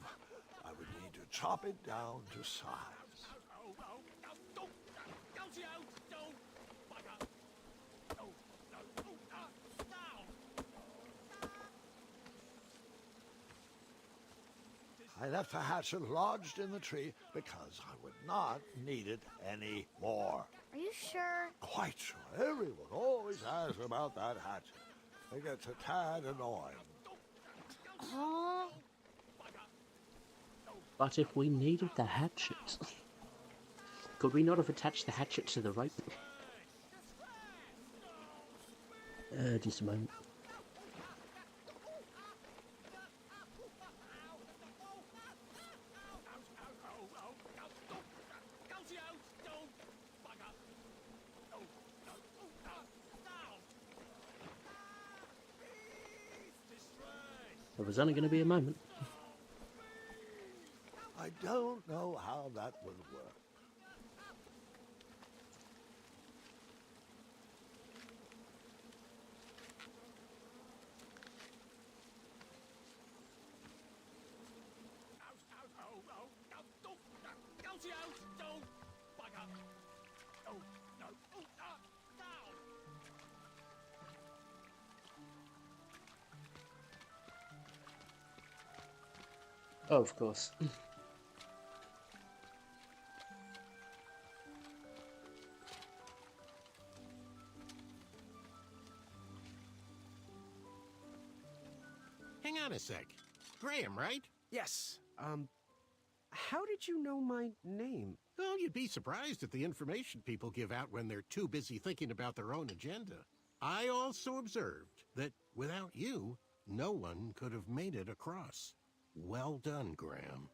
I would need to chop it down to size. I left the hatchet lodged in the tree because I would not need it any more. Are you sure? Quite sure. Everyone always asks about that hatchet. It gets a tad annoying. Oh, But if we needed the hatchet, could we not have attached the hatchet to the rope? Just a moment. It was only going to be a moment. I don't know how that would work. Oh, of course. Hang on a sec. Graham, right? Yes. How did you know my name? Well, you'd be surprised at the information people give out when they're too busy thinking about their own agenda. I also observed that without you, no one could have made it across. Well done, Graham.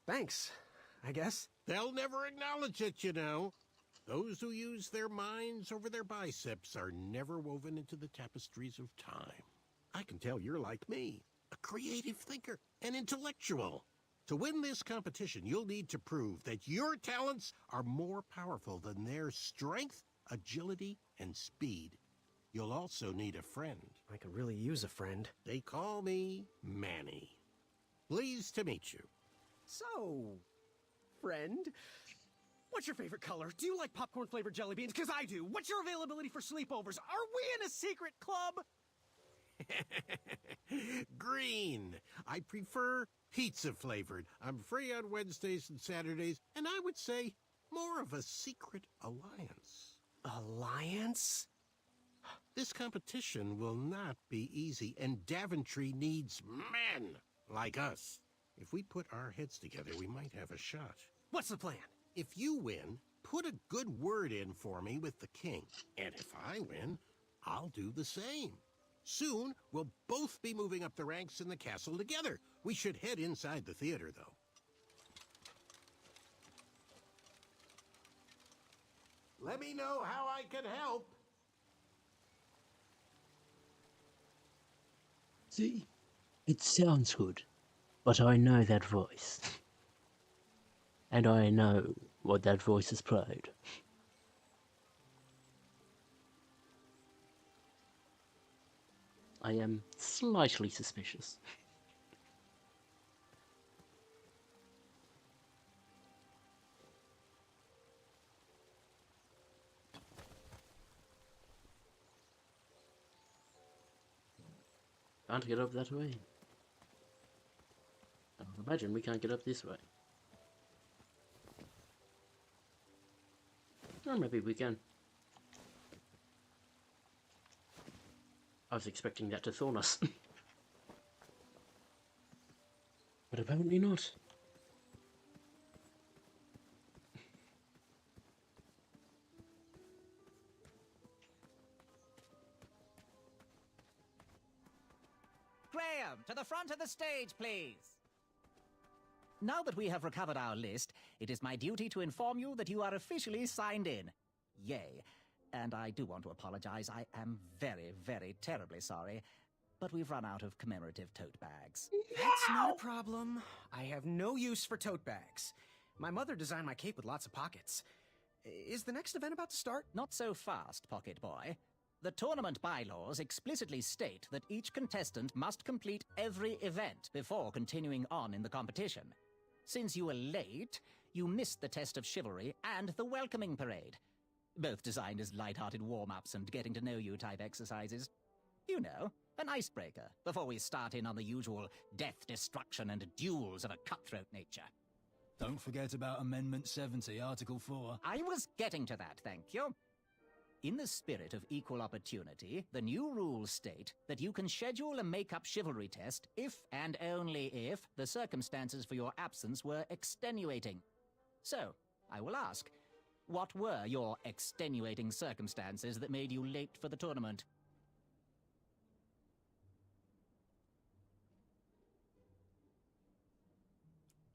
Thanks, I guess. They'll never acknowledge it, you know. Those who use their minds over their biceps are never woven into the tapestries of time. I can tell you're like me, a creative thinker, an intellectual. To win this competition, you'll need to prove that your talents are more powerful than their strength, agility, and speed. You'll also need a friend. I could really use a friend. They call me Manny. Pleased to meet you. So, friend, what's your favorite color? Do you like popcorn-flavored jelly beans? Because I do. What's your availability for sleepovers? Are we in a secret club? Green. I prefer pizza-flavored. I'm free on Wednesdays and Saturdays, and I would say more of a secret alliance. Alliance? This competition will not be easy, and Daventry needs men like us. If we put our heads together, we might have a shot. What's the plan? If you win, put a good word in for me with the king. And if I win, I'll do the same. Soon, we'll both be moving up the ranks in the castle together. We should head inside the theater, though. Let me know how I can help. See, it sounds good, but I know that voice. And I know what that voice has played. I am slightly suspicious. Can't get up that way. I imagine we can't get up this way. Or maybe we can. I was expecting that to thorn us. But apparently not. Graham, to the front of the stage, please. Now that we have recovered our list, it is my duty to inform you that you are officially signed in. Yay. And I do want to apologize. I am very, very terribly sorry. But we've run out of commemorative tote bags. That's not a problem. I have no use for tote bags. My mother designed my cape with lots of pockets. Is the next event about to start? Not so fast, Pocket Boy. The tournament bylaws explicitly state that each contestant must complete every event before continuing on in the competition. Since you were late, you missed the test of chivalry and the welcoming parade. Both designed as light-hearted warm-ups and getting-to-know-you type exercises. You know, an icebreaker before we start in on the usual death, destruction, and duels of a cutthroat nature. Don't forget about Amendment 70, Article 4. I was getting to that, thank you. In the spirit of equal opportunity, the new rules state that you can schedule a make-up chivalry test if and only if the circumstances for your absence were extenuating. So, I will ask, what were your extenuating circumstances that made you late for the tournament?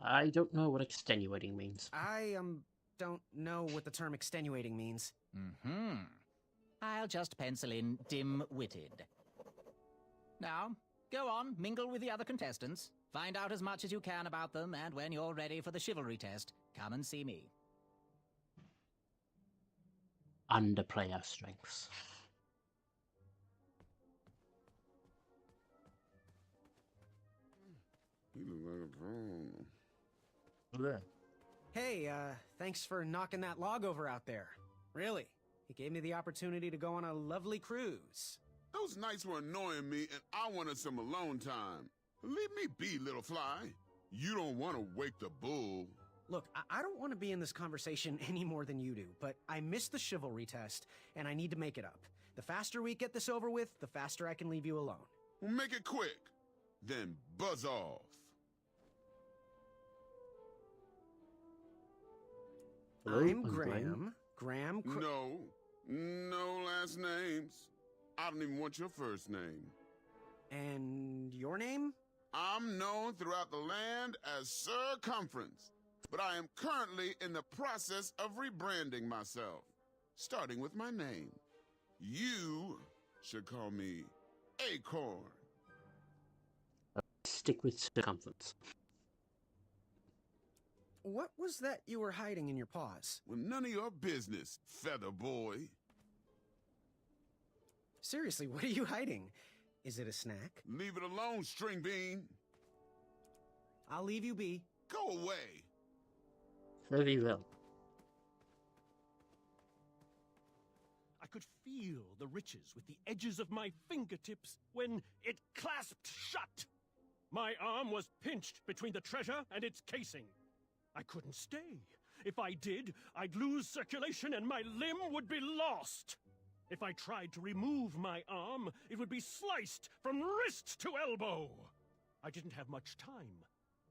I don't know what extenuating means. I, don't know what the term extenuating means. I'll just pencil in dim-witted. Now, go on, mingle with the other contestants. Find out as much as you can about them, and when you're ready for the chivalry test, come and see me. Underplay our strengths. He look like a pro. Yeah. Hey, thanks for knocking that log over out there. Really. It gave me the opportunity to go on a lovely cruise. Those nights were annoying me, and I wanted some alone time. Leave me be, little fly. You don't want to wake the bull. Look, I don't want to be in this conversation any more than you do, but I missed the chivalry test, and I need to make it up. The faster we get this over with, the faster I can leave you alone. Well, make it quick. Then buzz off. Hello, I'm Graham. Graham. No last names. I don't even want your first name. And your name? I'm known throughout the land as Circumference, but I am currently in the process of rebranding myself, starting with my name. You should call me Acorn. Stick with circumference. What was that you were hiding in your paws? Well, none of your business, feather boy. Seriously, what are you hiding? Is it a snack? Leave it alone, string bean. I'll leave you be. Go away. Very well. I could feel the riches with the edges of my fingertips when it clasped shut. My arm was pinched between the treasure and its casing. I couldn't stay. If I did, I'd lose circulation and my limb would be lost. If I tried to remove my arm, it would be sliced from wrist to elbow. I didn't have much time.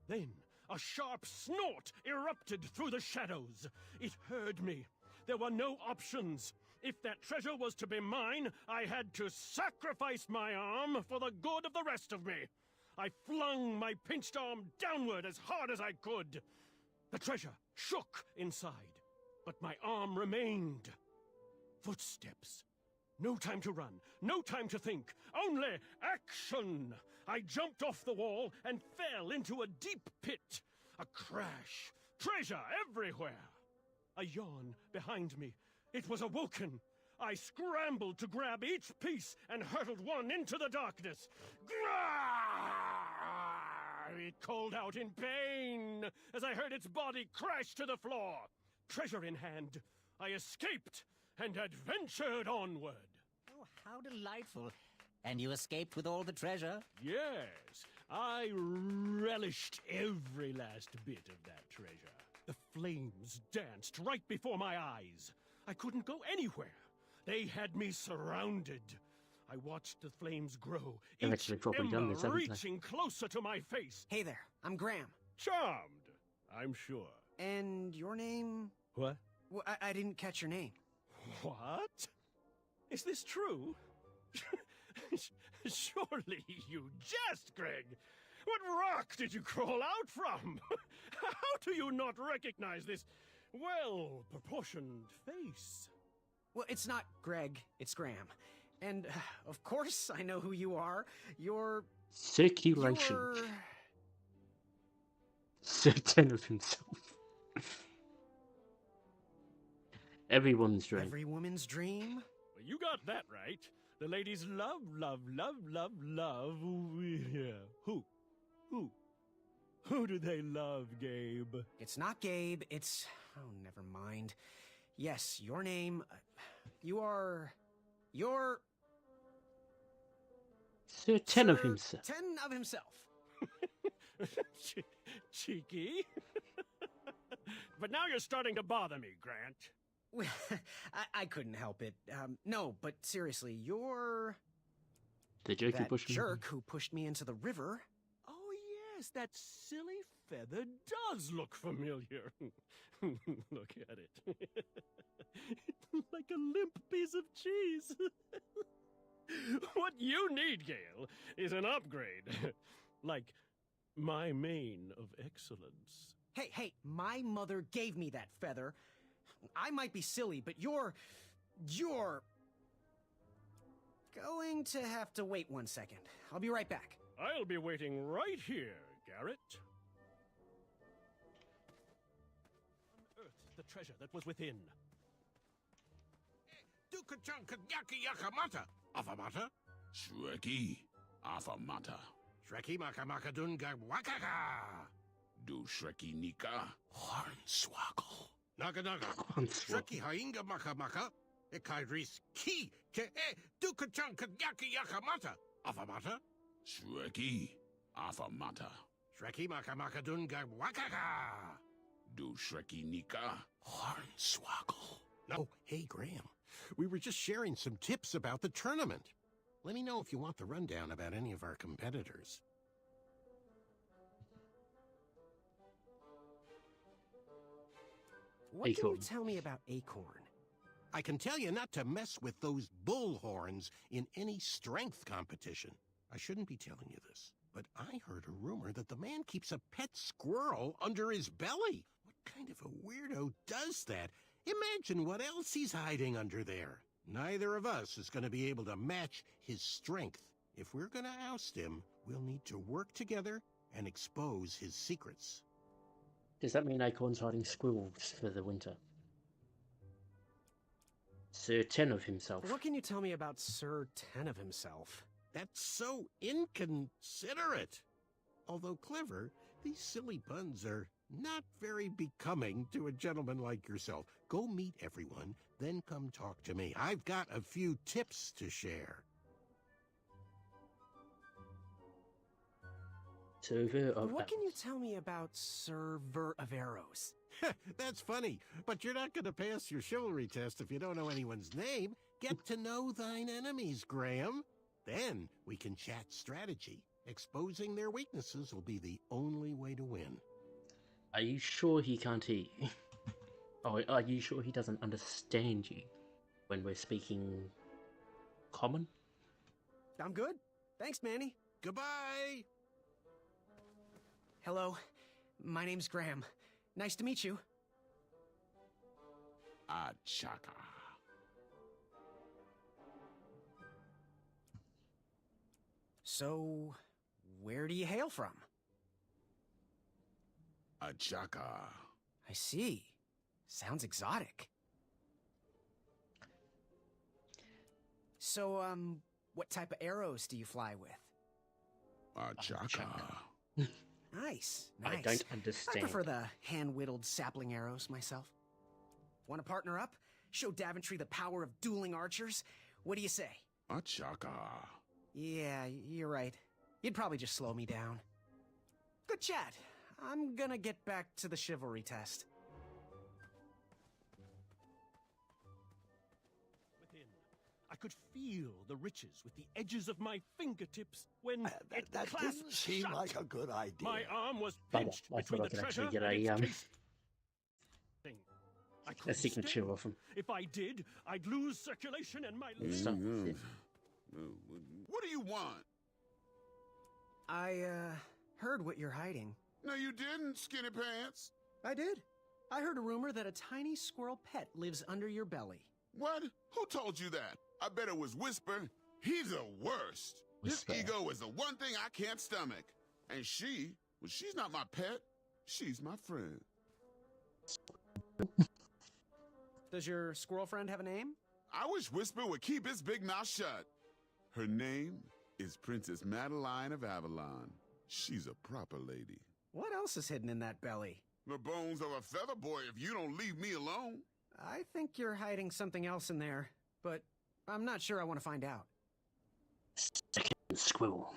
Then, a sharp snort erupted through the shadows. It heard me. There were no options. If that treasure was to be mine, I had to sacrifice my arm for the good of the rest of me. I flung my pinched arm downward as hard as I could. The treasure shook inside, but my arm remained. Footsteps. No time to run, no time to think, only action! I jumped off the wall and fell into a deep pit. A crash. Treasure everywhere. A yawn behind me. It was awoken. I scrambled to grab each piece and hurtled one into the darkness. It called out in pain as I heard its body crash to the floor. Treasure in hand, I escaped and adventured onward. Oh, how delightful. And you escaped with all the treasure? Yes, I relished every last bit of that treasure. The flames danced right before my eyes. I couldn't go anywhere. They had me surrounded. I watched the flames grow, They've each actually probably done this, ember haven't they? reaching closer to my face. Hey there, I'm Graham. Charmed, I'm sure. And your name? What? Well, I didn't catch your name. What? Is this true? Surely you jest, Greg. What rock did you crawl out from? How do you not recognize this well-proportioned face? Well, it's not Greg, it's Graham. And, of course, I know who you are. Circulation. Certain of himself. Everyone's dream. Every woman's dream? Well, you got that right. The ladies love. Yeah. Who do they love, Gabe? It's not Gabe, it's... Oh, never mind. Yes, your name... You're... Certain of himself. Ten of himself. Cheeky. But now you're starting to bother me, Grant. Well, I couldn't help it. No, but seriously, you're... The jerk who that pushed me. jerk who pushed me into the river. Oh, yes, that silly feather does look familiar. Look at it. Like a limp piece of cheese. What you need, Gale, is an upgrade. Like my mane of excellence. Hey, my mother gave me that feather. I might be silly, but you're going to have to wait 1 second. I'll be right back. I'll be waiting right here, Garrett. Unearth the treasure that was within. Dukachunkayakamata. Afamata? Shreki Afamata. Shreki Makamakadunga Wakaka. Do Shreki Nika Hornswoggle. Naga. Shreki Hainga Makamaka. Ekaidris Ki Ke Dukachunkayakamata. Afamata? Shreki Afamata. Shreki Makamakadunga Wakaka. Do Shreki Nika Hornswoggle. Oh, hey, Graham. We were just sharing some tips about the tournament. Let me know if you want the rundown about any of our competitors. What can you tell me about Acorn? I can tell you not to mess with those bullhorns in any strength competition. I shouldn't be telling you this, but I heard a rumor that the man keeps a pet squirrel under his belly. What kind of a weirdo does that? Imagine what else he's hiding under there. Neither of us is going to be able to match his strength. If we're going to oust him, we'll need to work together and expose his secrets. Does that mean Acorn's hiding squirrels for the winter? Sir Ten of himself. What can you tell me about Sir Ten of himself? That's so inconsiderate. Although clever, these silly puns are not very becoming to a gentleman like yourself. Go meet everyone, then come talk to me. I've got a few tips to share. Server of What can you tell me about Server of Arrows? That's funny, but you're not going to pass your chivalry test if you don't know anyone's name. Get to know thine enemies, Graham. Then we can chat strategy. Exposing their weaknesses will be the only way to win. Are you sure he can't hear you? Oh, are you sure he doesn't understand you when we're speaking common? I'm good. Thanks, Manny. Goodbye. Hello. My name's Graham. Nice to meet you. Achaka. So, where do you hail from? Achaka. I see. Sounds exotic. So, what type of arrows do you fly with? Achaka. Nice. I don't understand. I prefer the hand-whittled sapling arrows myself. Want to partner up? Show Daventry the power of dueling archers? What do you say? Achaka. Yeah, you're right. You'd probably just slow me down. Good chat. I'm gonna get back to the chivalry test. Within, I could feel the riches with the edges of my fingertips when that didn't seem shut. like a good idea. My arm was Oh, pinched I between thought I the could treasure actually get and a its thing. I a couldn't signature stay. of him. If I did, I'd lose circulation and my Stuff. What do you want? I, heard what you're hiding. No, you didn't, Skinny Pants. I did. I heard a rumor that a tiny squirrel pet lives under your belly. What? Who told you that? I bet it was Whisper. He's the worst. Whisper. His ego is the one thing I can't stomach. And she's not my pet. She's my friend. Does your squirrel friend have a name? I wish Whisper would keep his big mouth shut. Her name is Princess Madeline of Avalon. She's a proper lady. What else is hidden in that belly? The bones of a feather boy if you don't leave me alone. I think you're hiding something else in there, but I'm not sure I want to find out. Second squirrel.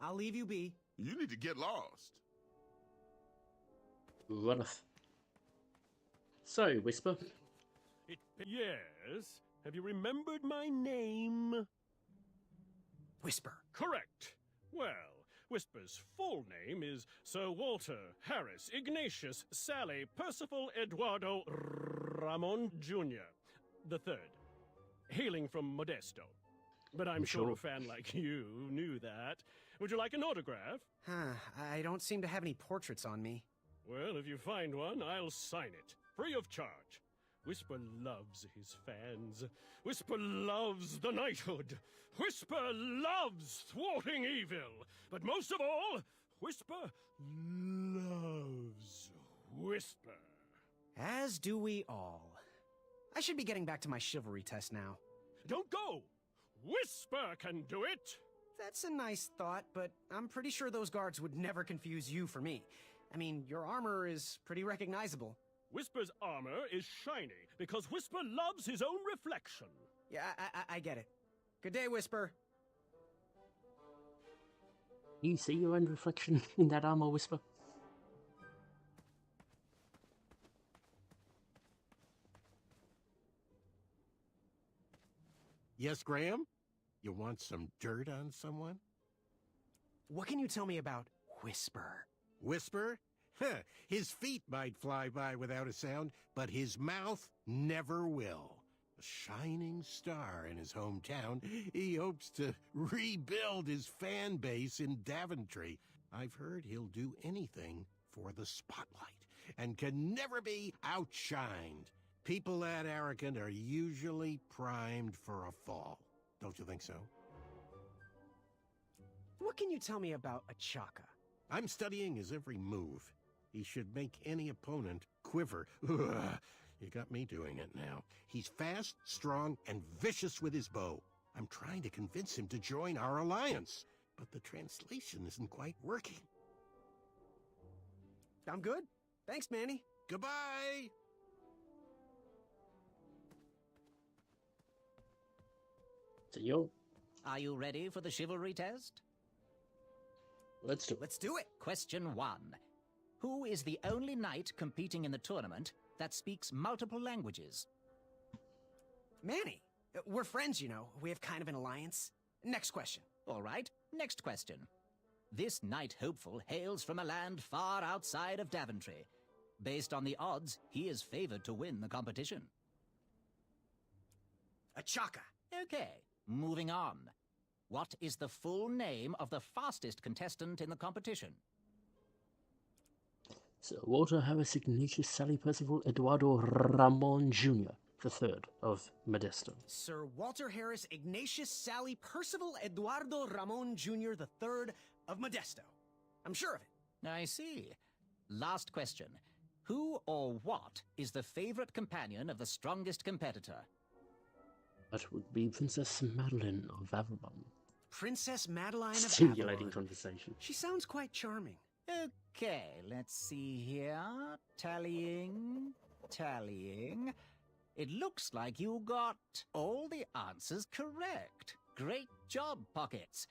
I'll leave you be. You need to get lost. Runneth. So, Whisper. Yes? Have you remembered my name? Whisper. Correct. Well, Whisper's full name is Sir Walter Harris Ignatius Sally Percival Eduardo Ramon Jr. the Third, hailing from Modesto. But I'm sure a fan like you knew that. Would you like an autograph? I don't seem to have any portraits on me. Well, if you find one, I'll sign it, free of charge. Whisper loves his fans. Whisper loves the knighthood. Whisper loves thwarting evil. But most of all, Whisper loves Whisper. As do we all. I should be getting back to my chivalry test now. Don't go! Whisper can do it! That's a nice thought, but I'm pretty sure those guards would never confuse you for me. I mean, your armor is pretty recognizable. Whisper's armor is shiny because Whisper loves his own reflection. Yeah, I get it. Good day, Whisper. You see your own reflection in that armor, Whisper? Yes, Graham? You want some dirt on someone? What can you tell me about Whisper? Whisper? Huh, his feet might fly by without a sound, but his mouth never will. A shining star in his hometown, he hopes to rebuild his fan base in Daventry. I've heard he'll do anything for the spotlight, and can never be outshined. People that arrogant are usually primed for a fall. Don't you think so? What can you tell me about Achaka? I'm studying his every move. He should make any opponent quiver. Ugh, you got me doing it now. He's fast, strong, and vicious with his bow. I'm trying to convince him to join our alliance, but the translation isn't quite working. I'm good. Thanks, Manny. Goodbye! Senor. Are you ready for the chivalry test? Let's do it. Let's do it. Question 1. Who is the only knight competing in the tournament that speaks multiple languages? Manny. We're friends, you know. We have kind of an alliance. Next question. All right, next question. This knight hopeful hails from a land far outside of Daventry. Based on the odds, he is favored to win the competition. Achaka. Okay, moving on. What is the full name of the fastest contestant in the competition? Sir Walter Harris Ignatius Sally Percival Eduardo Ramon Jr., the Third of Modesto. Sir Walter Harris Ignatius Sally Percival Eduardo Ramon Jr. the Third of Modesto. I'm sure of it. I see. Last question. Who or what is the favorite companion of the strongest competitor? That would be Princess Madeline of Avalon. Princess Madeline of Stimulating Avalon. conversation. She sounds quite charming. Okay, let's see here. Tallying. It looks like you got all the answers correct. Great job, Pockets.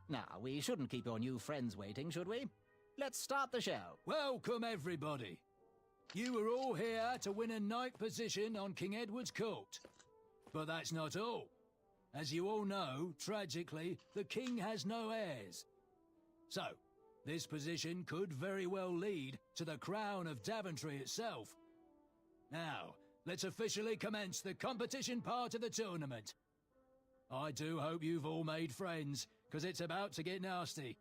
Now, we shouldn't keep your new friends waiting, should we? Let's start the show. Welcome, everybody. You are all here to win a knight position on King Edward's court. But that's not all. As you all know, tragically, the king has no heirs. So, this position could very well lead to the crown of Daventry itself. Now, let's officially commence the competition part of the tournament. I do hope you've all made friends, because it's about to get nasty.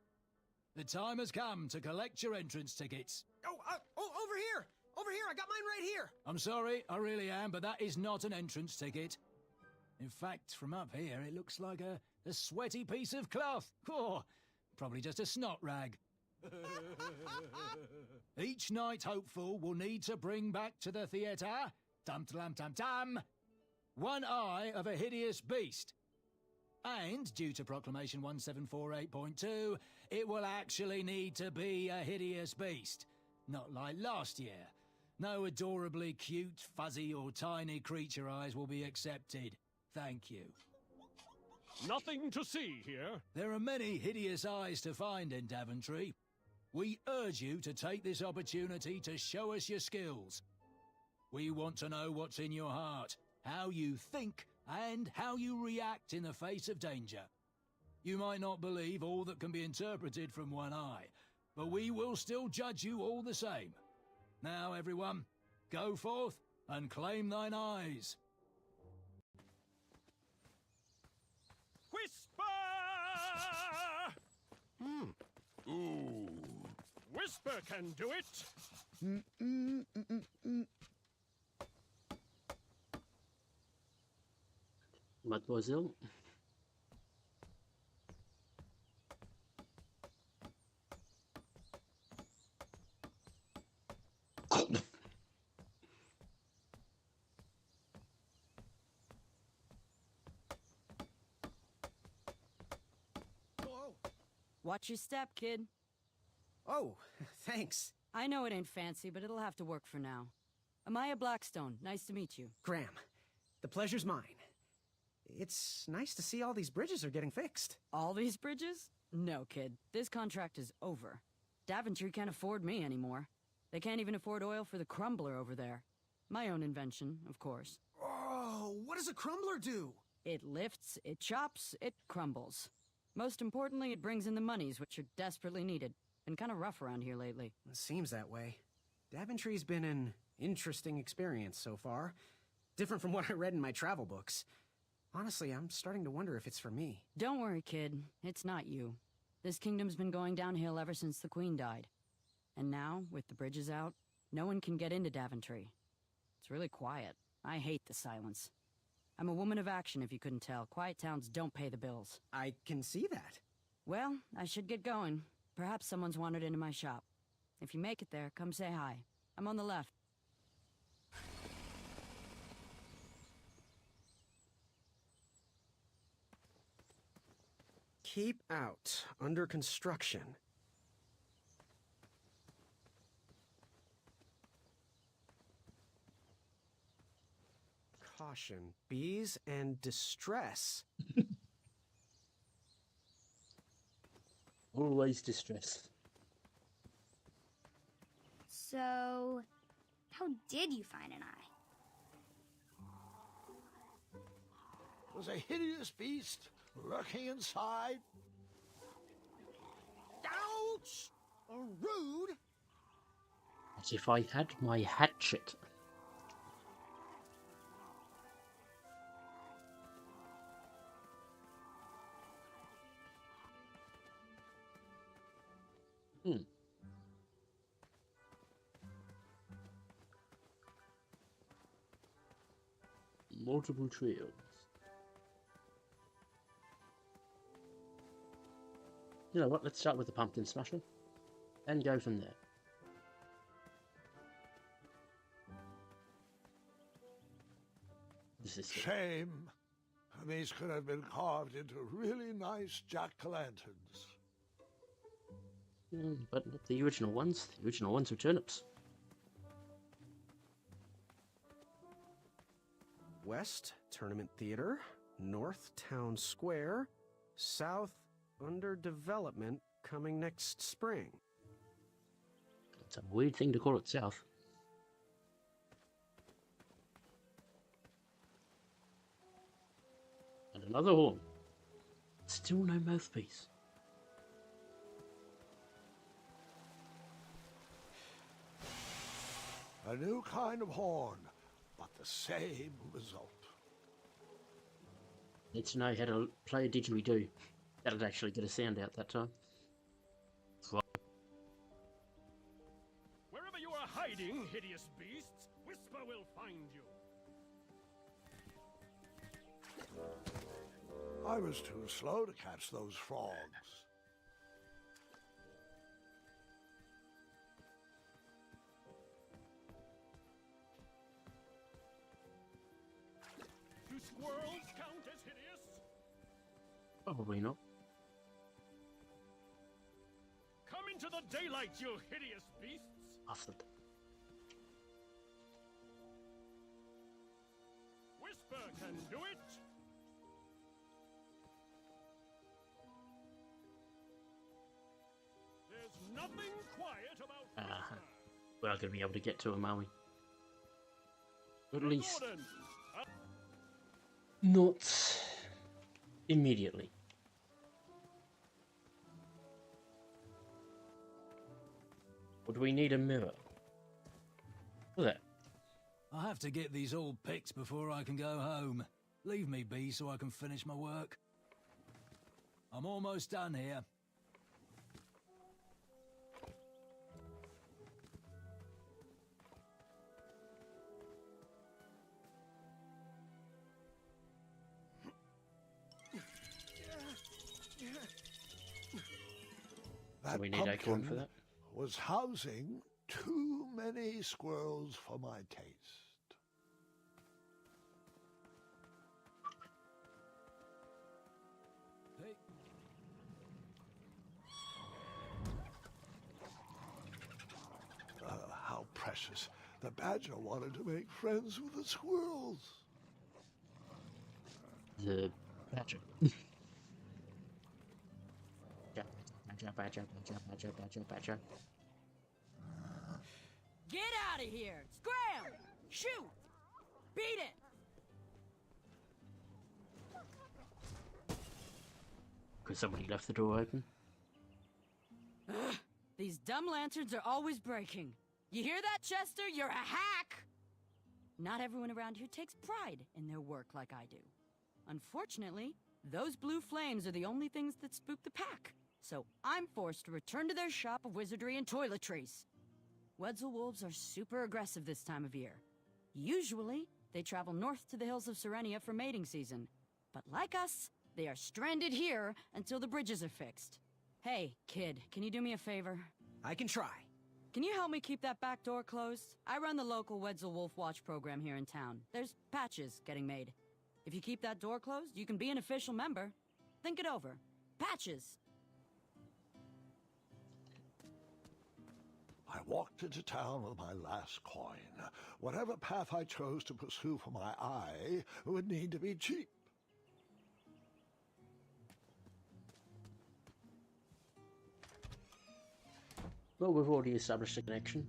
The time has come to collect your entrance tickets. Oh, over here! Over here! I got mine right here! I'm sorry, I really am, but that is not an entrance ticket. In fact, from up here, it looks like a sweaty piece of cloth. Oh, probably just a snot rag. Each night hopeful will need to bring back to the theatre, dum-dum-dum-dum, one eye of a hideous beast. And, due to Proclamation 1748.2, it will actually need to be a hideous beast. Not like last year. No adorably cute, fuzzy or tiny creature eyes will be accepted. Thank you. Nothing to see here. There are many hideous eyes to find in Daventry. We urge you to take this opportunity to show us your skills. We want to know what's in your heart, how you think, and how you react in the face of danger. You might not believe all that can be interpreted from one eye, but we will still judge you all the same. Now, everyone, go forth and claim thine eyes. Whisper! Ooh. Whisper can do it. Mademoiselle. Watch your step, kid. Oh, thanks. I know it ain't fancy, but it'll have to work for now. Amaya Blackstone, nice to meet you. Graham, the pleasure's mine. It's nice to see all these bridges are getting fixed. All these bridges? No, kid. This contract is over. Daventry can't afford me anymore. They can't even afford oil for the crumbler over there. My own invention, of course. Oh, what does a crumbler do? It lifts, it chops, it crumbles. Most importantly, it brings in the monies, which are desperately needed. Been kind of rough around here lately. It seems that way. Daventry's been an interesting experience so far. Different from what I read in my travel books. Honestly, I'm starting to wonder if it's for me. Don't worry, kid. It's not you. This kingdom's been going downhill ever since the Queen died. And now, with the bridges out, no one can get into Daventry. It's really quiet. I hate the silence. I'm a woman of action, if you couldn't tell. Quiet towns don't pay the bills. I can see that. Well, I should get going. Perhaps someone's wandered into my shop. If you make it there, come say hi. I'm on the left. Keep out. Under construction. Caution. Bees and distress. Always distress. So, how did you find an eye? It was a hideous beast lurking inside. Ouch! Rude! As if I had my hatchet. Multiple trios. You know what, let's start with the pumpkin smasher and go from there. This is Shame. These could have been carved into really nice jack-o'-lanterns. But not the original ones. The original ones were turnips. West, Tournament Theater. North, Town Square. South, under development, coming next spring. It's a weird thing to call it south. And another horn. Still no mouthpiece. A new kind of horn, but the same result. Need to know how to play a didgeridoo. That'll actually get a sound out that time. Well, Wherever you are hiding, hideous beasts, Whisper will find you. I was too slow to catch those frogs. Do squirrels count as hideous? probably not. Come into the daylight, you hideous beasts! Bastard. Whisper can do it! There's nothing quiet about Whisper. We're not going to be able to get to him, are we? At least Gordon, not immediately. Or do we need a mirror? Look at that. I have to get these all picked before I can go home. Leave me be so I can finish my work. I'm almost done here. That we need acorn for pumpkin that? was housing too many squirrels for my taste. Hey. How precious. The badger wanted to make friends with the squirrels. The badger. Badger. Get out of here! Scram! Shoot! Beat it! Because somebody left the door open. Ugh, these dumb lanterns are always breaking. You hear that, Chester? You're a hack! Not everyone around here takes pride in their work like I do. Unfortunately, those blue flames are the only things that spook the pack. So I'm forced to return to their shop of wizardry and toiletries. Wetzel wolves are super aggressive this time of year. Usually, they travel north to the hills of Serenia for mating season. But like us, they are stranded here until the bridges are fixed. Hey, kid, can you do me a favor? I can try. Can you help me keep that back door closed? I run the local Wetzel Wolf Watch program here in town. There's patches getting made. If you keep that door closed, you can be an official member. Think it over. Patches! I walked into town with my last coin. Whatever path I chose to pursue for my eye would need to be cheap. Well, we've already established a connection.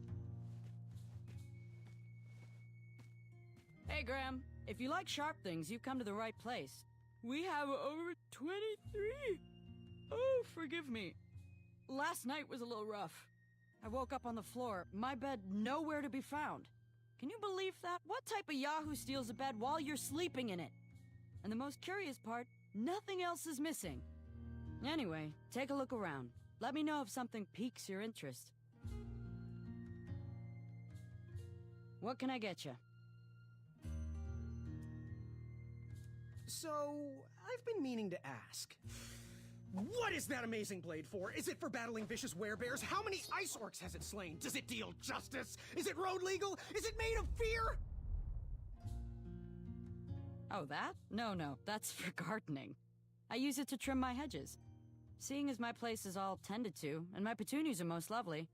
Hey, Graham. If you like sharp things, you've come to the right place. We have over 23. Oh, forgive me. Last night was a little rough. I woke up on the floor, my bed nowhere to be found. Can you believe that? What type of yahoo steals a bed while you're sleeping in it? And the most curious part, nothing else is missing. Anyway, take a look around. Let me know if something piques your interest. What can I get you? So, I've been meaning to ask. What is that amazing blade for? Is it for battling vicious werebears? How many ice orcs has it slain? Does it deal justice? Is it road legal? Is it made of fear? Oh, that? No, that's for gardening. I use it to trim my hedges. Seeing as my place is all tended to, and my petunias are most lovely,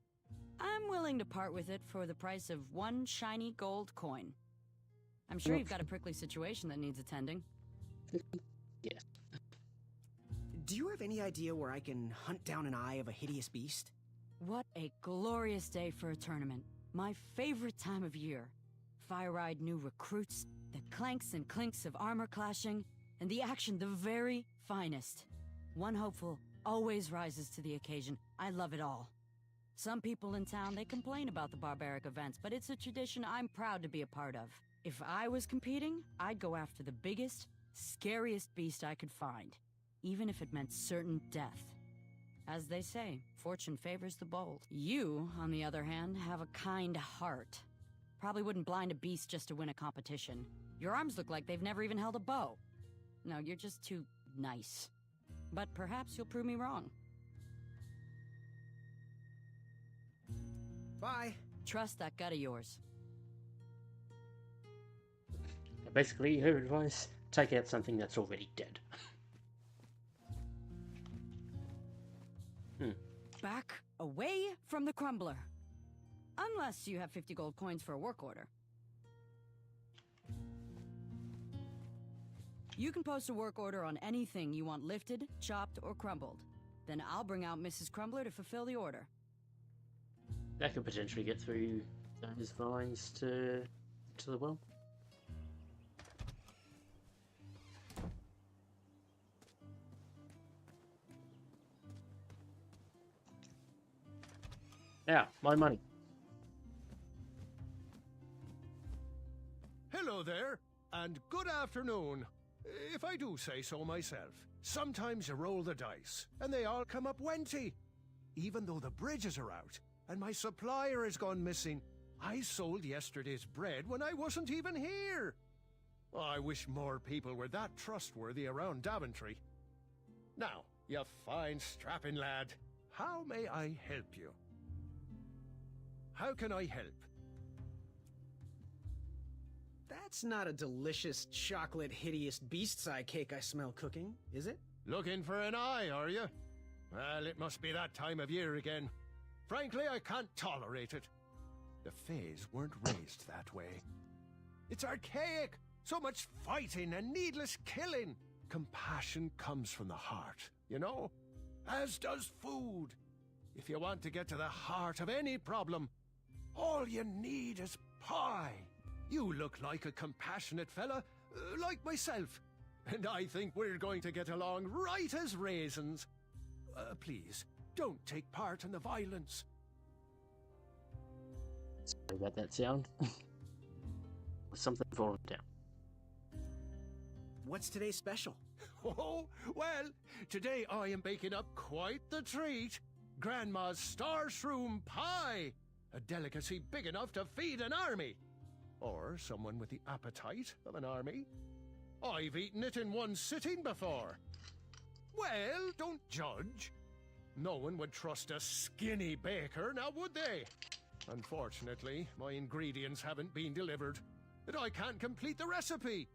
I'm willing to part with it for the price of one shiny gold coin. I'm sure you've got a prickly situation that needs attending. Yes. Do you have any idea where I can hunt down an eye of a hideous beast? What a glorious day for a tournament. My favorite time of year. Fire-eyed new recruits, the clanks and clinks of armor clashing, and the action the very finest. One hopeful always rises to the occasion. I love it all. Some people in town, they complain about the barbaric events, but it's a tradition I'm proud to be a part of. If I was competing, I'd go after the biggest, scariest beast I could find, even if it meant certain death. As they say, fortune favors the bold. You, on the other hand, have a kind heart. Probably wouldn't blind a beast just to win a competition. Your arms look like they've never even held a bow. No, you're just too nice. But perhaps you'll prove me wrong. Bye. Trust that gut of yours. Basically, her advice, take out something that's already dead. Back away from the crumbler. Unless you have 50 gold coins for a work order. You can post a work order on anything you want lifted, chopped, or crumbled. Then I'll bring out Mrs. Crumbler to fulfill the order. That could potentially get through those vines to the well. Now, my money. Hello there, and good afternoon. If I do say so myself, sometimes you roll the dice, and they all come up wenty. Even though the bridges are out, and my supplier has gone missing, I sold yesterday's bread when I wasn't even here. I wish more people were that trustworthy around Daventry. Now, you fine strapping lad, how may I help you? How can I help? That's not a delicious, chocolate, hideous beast-eye cake I smell cooking, is it? Looking for an eye, are you? Well, it must be that time of year again. Frankly, I can't tolerate it. The Fays weren't raised that way. It's archaic! So much fighting and needless killing! Compassion comes from the heart, you know? As does food. If you want to get to the heart of any problem, all you need is pie. You look like a compassionate fella, like myself. And I think we're going to get along right as raisins. Please, don't take part in the violence. Sorry about that sound. Something falling down. What's today's special? Oh, well, today I am baking up quite the treat. Grandma's star shroom pie. A delicacy big enough to feed an army. Or someone with the appetite of an army. I've eaten it in one sitting before. Well, don't judge. No one would trust a skinny baker, now would they? Unfortunately, my ingredients haven't been delivered, and I can't complete the recipe.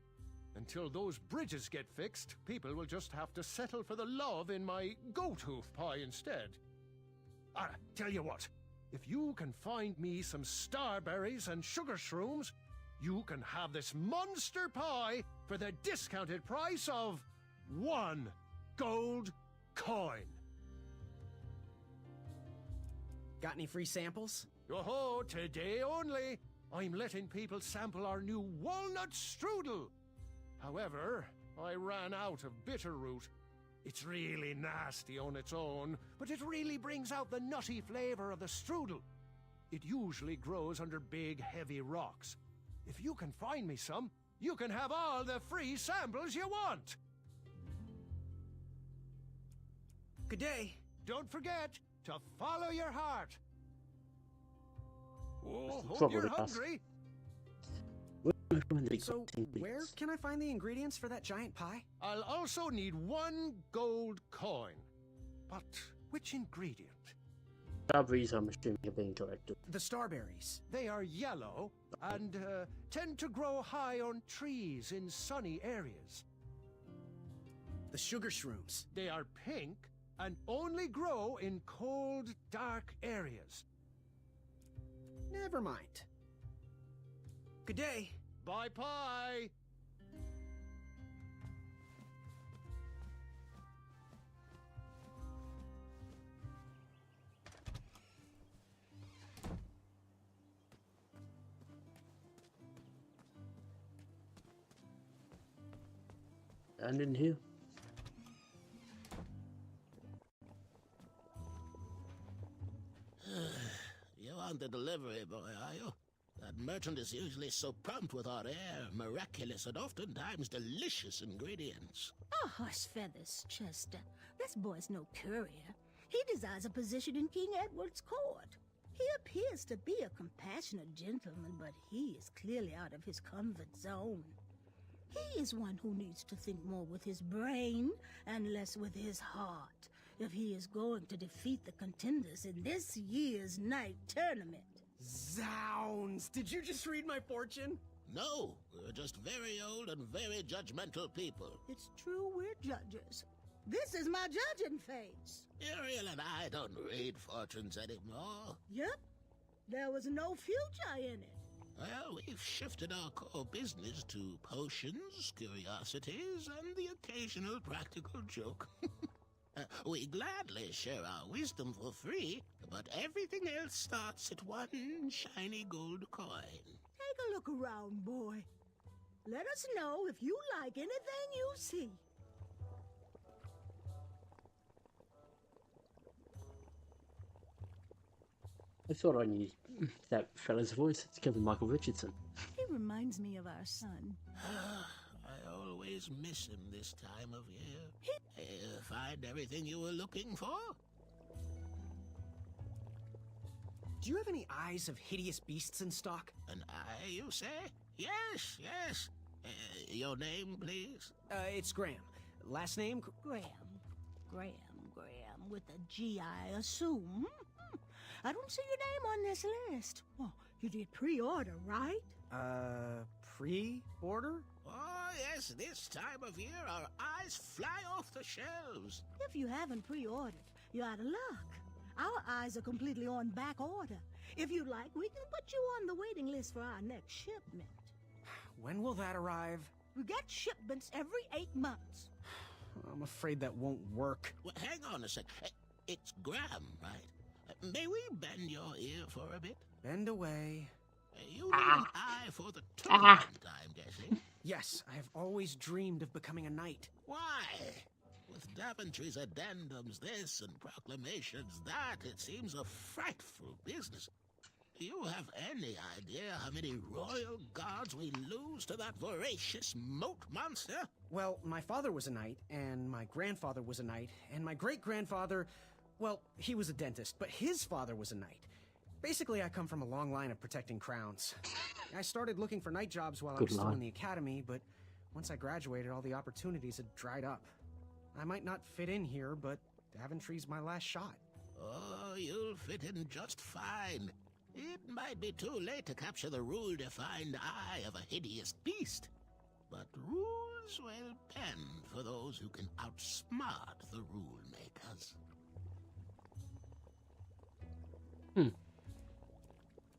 Until those bridges get fixed, people will just have to settle for the love in my goat hoof pie instead. Tell you what, if you can find me some starberries and sugar shrooms, you can have this monster pie for the discounted price of 1 gold coin. Got any free samples? Oh, today only. I'm letting people sample our new walnut strudel. However, I ran out of bitterroot. It's really nasty on its own, but it really brings out the nutty flavor of the strudel. It usually grows under big, heavy rocks. If you can find me some, you can have all the free samples you want. Good day. Don't forget to follow your heart. Oh, hope you're hungry. So, where can I find the ingredients for that giant pie? I'll also need 1 gold coin. But which ingredient? Strawberries, I'm assuming, are being collected. The starberries. They are yellow and tend to grow high on trees in sunny areas. The sugar shrooms. They are pink and only grow in cold, dark areas. Never mind. Good day. Bye pie. And in here. You want the delivery boy, are you? That merchant is usually so prompt with our rare, miraculous, and oftentimes delicious ingredients. Oh, horse feathers, Chester. This boy's no courier. He desires a position in King Edward's court. He appears to be a compassionate gentleman, but he is clearly out of his comfort zone. He is one who needs to think more with his brain and less with his heart if he is going to defeat the contenders in this year's night tournament. Zounds! Did you just read my fortune? No, we're just very old and very judgmental people. It's true, we're judges. This is my judging face. Ariel and I don't read fortunes anymore. Yep. There was no future in it. Well, we've shifted our core business to potions, curiosities, and the occasional practical joke. We gladly share our wisdom for free, but everything else starts at one shiny gold coin. Take a look around, boy. Let us know if you like anything you see. I thought I knew that fella's voice. It's Kevin Michael Richardson. He reminds me of our son. I always miss him this time of year. Find everything you were looking for? Do you have any eyes of hideous beasts in stock? An eye, you say? Yes, yes. Your name, please? It's Graham. Last name? Graham, with a G, I assume. I don't see your name on this list. Oh, you did pre-order, right? Pre-order? Oh, yes, this time of year our eyes fly off the shelves. If you haven't pre-ordered, you're out of luck. Our eyes are completely on back order. If you'd like, we can put you on the waiting list for our next shipment. When will that arrive? We get shipments every 8 months. I'm afraid that won't work. Well, hang on a sec. It's Graham, right? May we bend your ear for a bit? Bend away. You need an eye for the tournament, I'm guessing. Yes, I have always dreamed of becoming a knight. Why? With Daventry's addendums this and proclamations that, it seems a frightful business. Do you have any idea how many royal guards we lose to that voracious moat monster? Well, my father was a knight, and my grandfather was a knight, and my great-grandfather, well, he was a dentist, but his father was a knight. Basically, I come from a long line of protecting crowns. I started looking for knight jobs while I was still in the academy, but once I graduated, all the opportunities had dried up. I might not fit in here, but Daventry's my last shot. Oh, you'll fit in just fine. It might be too late to capture the rule-defined eye of a hideous beast, but rules will bend for those who can outsmart the rule-makers.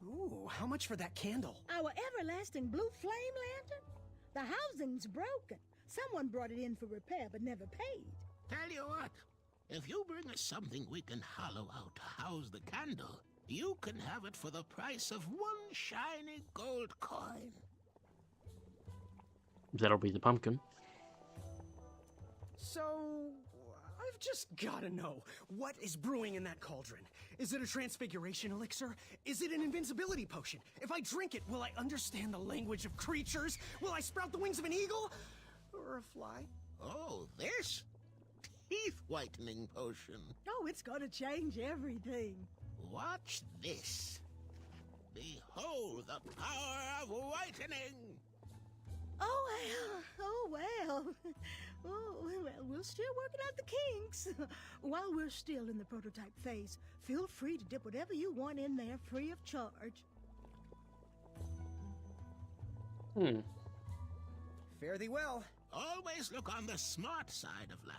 Ooh, how much for that candle? Our everlasting blue flame lantern? The housing's broken. Someone brought it in for repair but never paid. Tell you what, if you bring us something we can hollow out to house the candle, you can have it for the price of one shiny gold coin. That'll be the pumpkin. So, I've just gotta know, what is brewing in that cauldron? Is it a transfiguration elixir? Is it an invincibility potion? If I drink it, will I understand the language of creatures? Will I sprout the wings of an eagle? Or a fly? Oh, this? Teeth-whitening potion. Oh, it's gonna change everything. Watch this. Behold the power of whitening. Oh, well. Oh, well, we're still working out the kinks. While we're still in the prototype phase, feel free to dip whatever you want in there free of charge. Fare thee well. Always look on the smart side of life.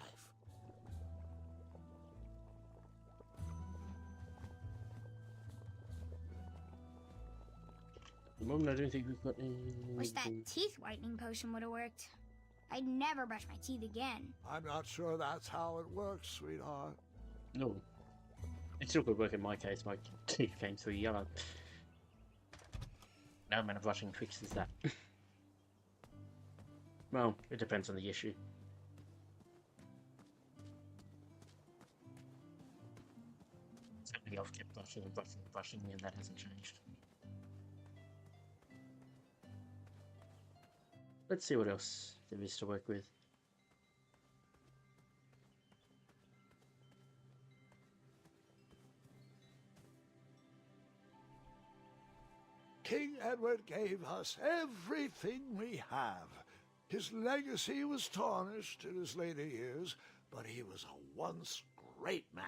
At the moment, I don't think we've got any... Wish that teeth whitening potion would have worked. I'd never brush my teeth again. I'm not sure that's how it works, sweetheart. No. It still could work in my case. My teeth came through yellow. No amount of brushing fixes that. Well, it depends on the issue. Certainly I've kept brushing and brushing and brushing, and that hasn't changed. Let's see what else there is to work with. King Edward gave us everything we have. His legacy was tarnished in his later years, but he was a once great man,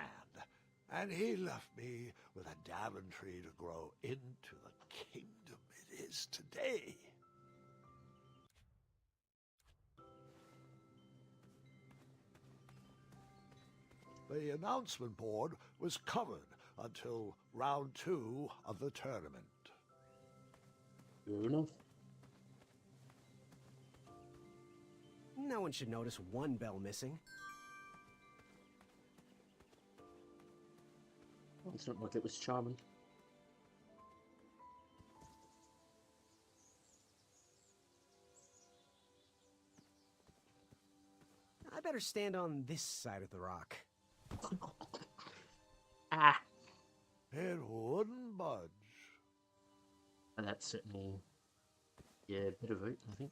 and he left me with a Daventry to grow into the kingdom it is today. The announcement board was covered until round 2 of the tournament. Fair enough. No one should notice one bell missing. Well, it's not like it was charming. I better stand on this side of the rock. Ah! It wouldn't budge. And that's certainly, yeah, a bit of it, I think.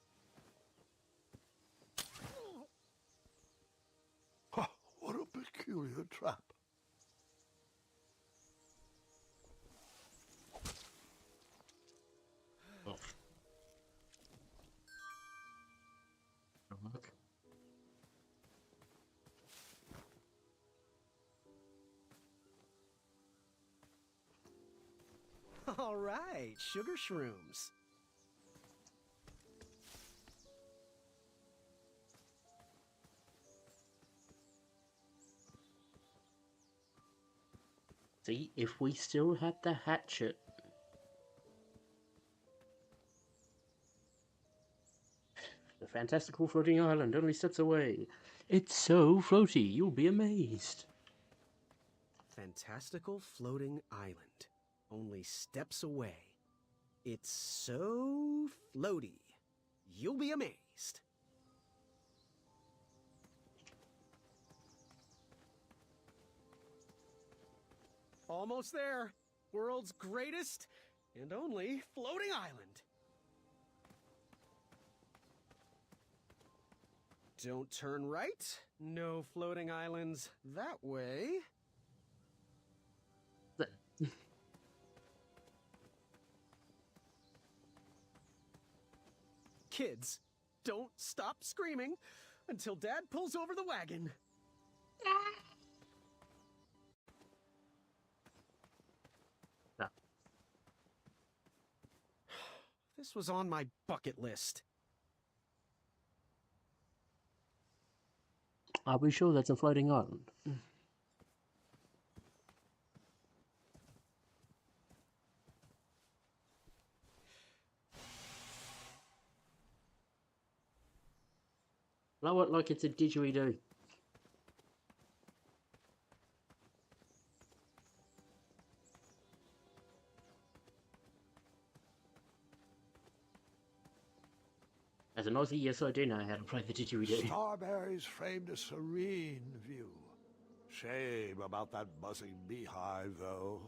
What a peculiar trap. Oh. Look. All right, sugar shrooms. See, if we still had the hatchet. The fantastical floating island only steps away. It's so floaty, you'll be amazed. Fantastical floating island. Only steps away. It's so floaty. You'll be amazed. Almost there. World's greatest and only floating island. Don't turn right. No floating islands that way. Kids, don't stop screaming until Dad pulls over the wagon. No. This was on my bucket list. Are we sure that's a floating island? Blow it like it's a didgeridoo. As an Aussie, yes, I do know how to play the didgeridoo. Starberries framed a serene view. Shame about that buzzing beehive, though.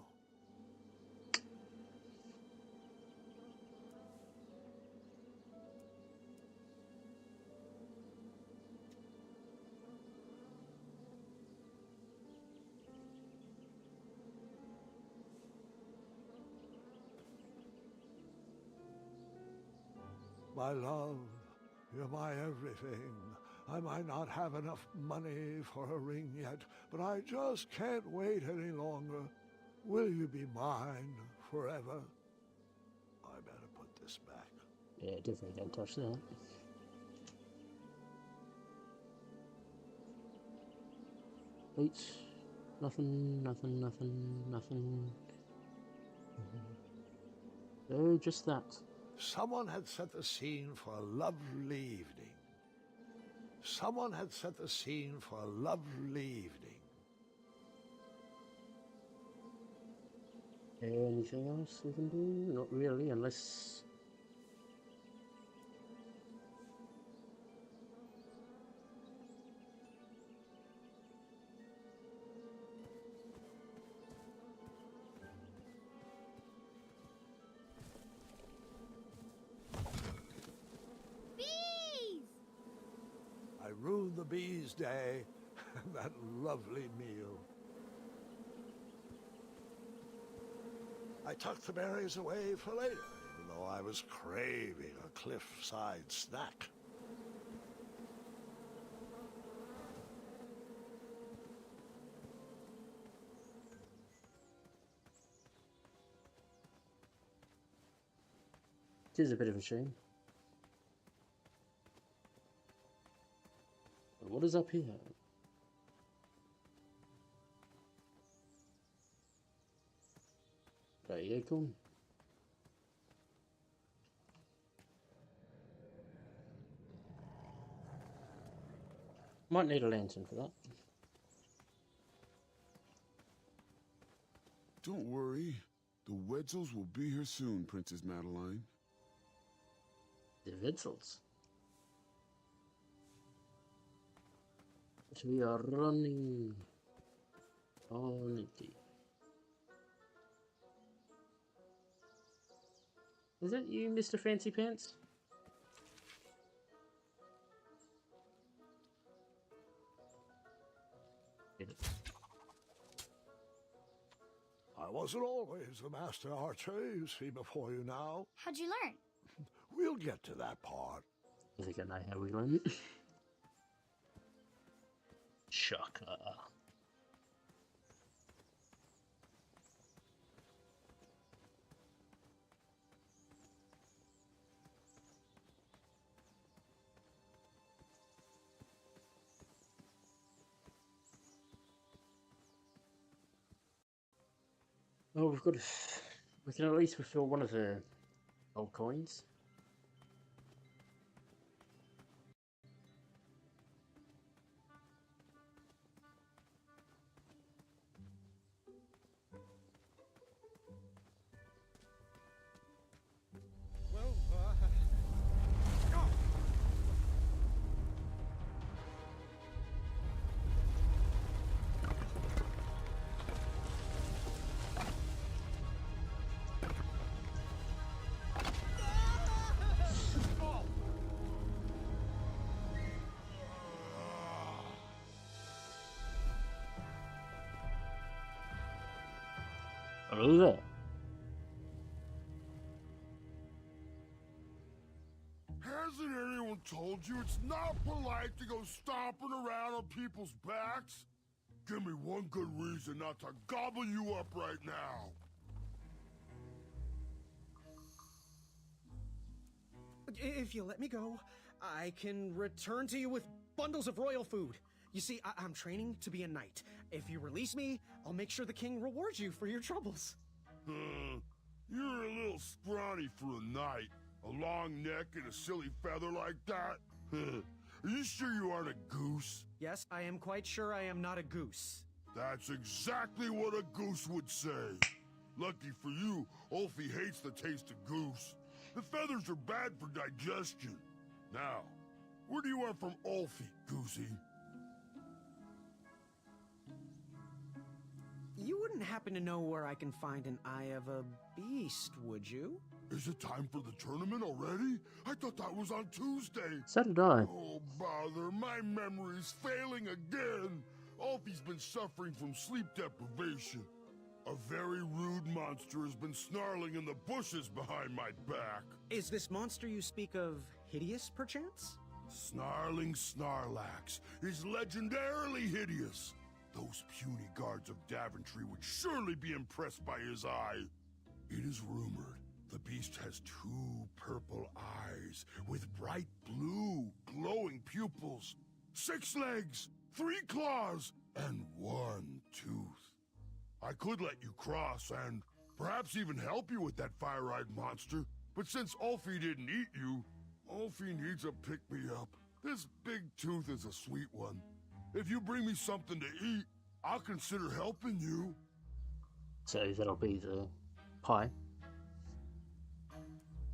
My love, you're my everything. I might not have enough money for a ring yet, but I just can't wait any longer. Will you be mine forever? I better put this back. Yeah, definitely don't touch that. Wait. Nothing, nothing, nothing, nothing. Oh, just that. Someone had set the scene for a lovely evening. Someone had set the scene for a lovely evening. Anything else we can do? Not really, unless... ruined the bees' day. That lovely meal. I tucked the berries away for later, even though I was craving a cliffside snack. It is a bit of a shame. But what is up here? Right, acorn. Might need a lantern for that. Don't worry. The Wetzels will be here soon, Princess Madeline. The Wetzels? We are running on it. Is that you, Mr. Fancy Pants? I wasn't always the master archer, you see before you now. How'd you learn? We'll get to that part. I think I know how we learn it. Shocker. Oh, we can at least fulfill one of the old coins. Well, Hello. Hasn't anyone told you it's not polite to go stomping around on people's backs? Give me one good reason not to gobble you up right now. if you let me go, I can return to you with bundles of royal food. You see, I'm training to be a knight. If you release me, I'll make sure the king rewards you for your troubles. You're a little scrawny for a knight. A long neck and a silly feather like that? Are you sure you aren't a goose? Yes, I am quite sure I am not a goose. That's exactly what a goose would say. Lucky for you, Ulfie hates the taste of goose. The feathers are bad for digestion. Now, where do you want from Ulfie, Goosey? You wouldn't happen to know where I can find an Eye of a Beast, would you? Is it time for the tournament already? I thought that was on Tuesday. So did I. Oh, bother. My memory's failing again. Ulfie's been suffering from sleep deprivation. A very rude monster has been snarling in the bushes behind my back. Is this monster you speak of hideous, perchance? Snarling Snarlax is legendarily hideous. Those puny guards of Daventry would surely be impressed by his eye. It is rumored the beast has 2 purple eyes with bright blue, glowing pupils, 6 legs, 3 claws, and 1 tooth. I could let you cross and perhaps even help you with that fire-eyed monster, but since Ulfie didn't eat you, Ulfie needs a pick-me-up. This big tooth is a sweet one. If you bring me something to eat, I'll consider helping you. So that'll be the pie.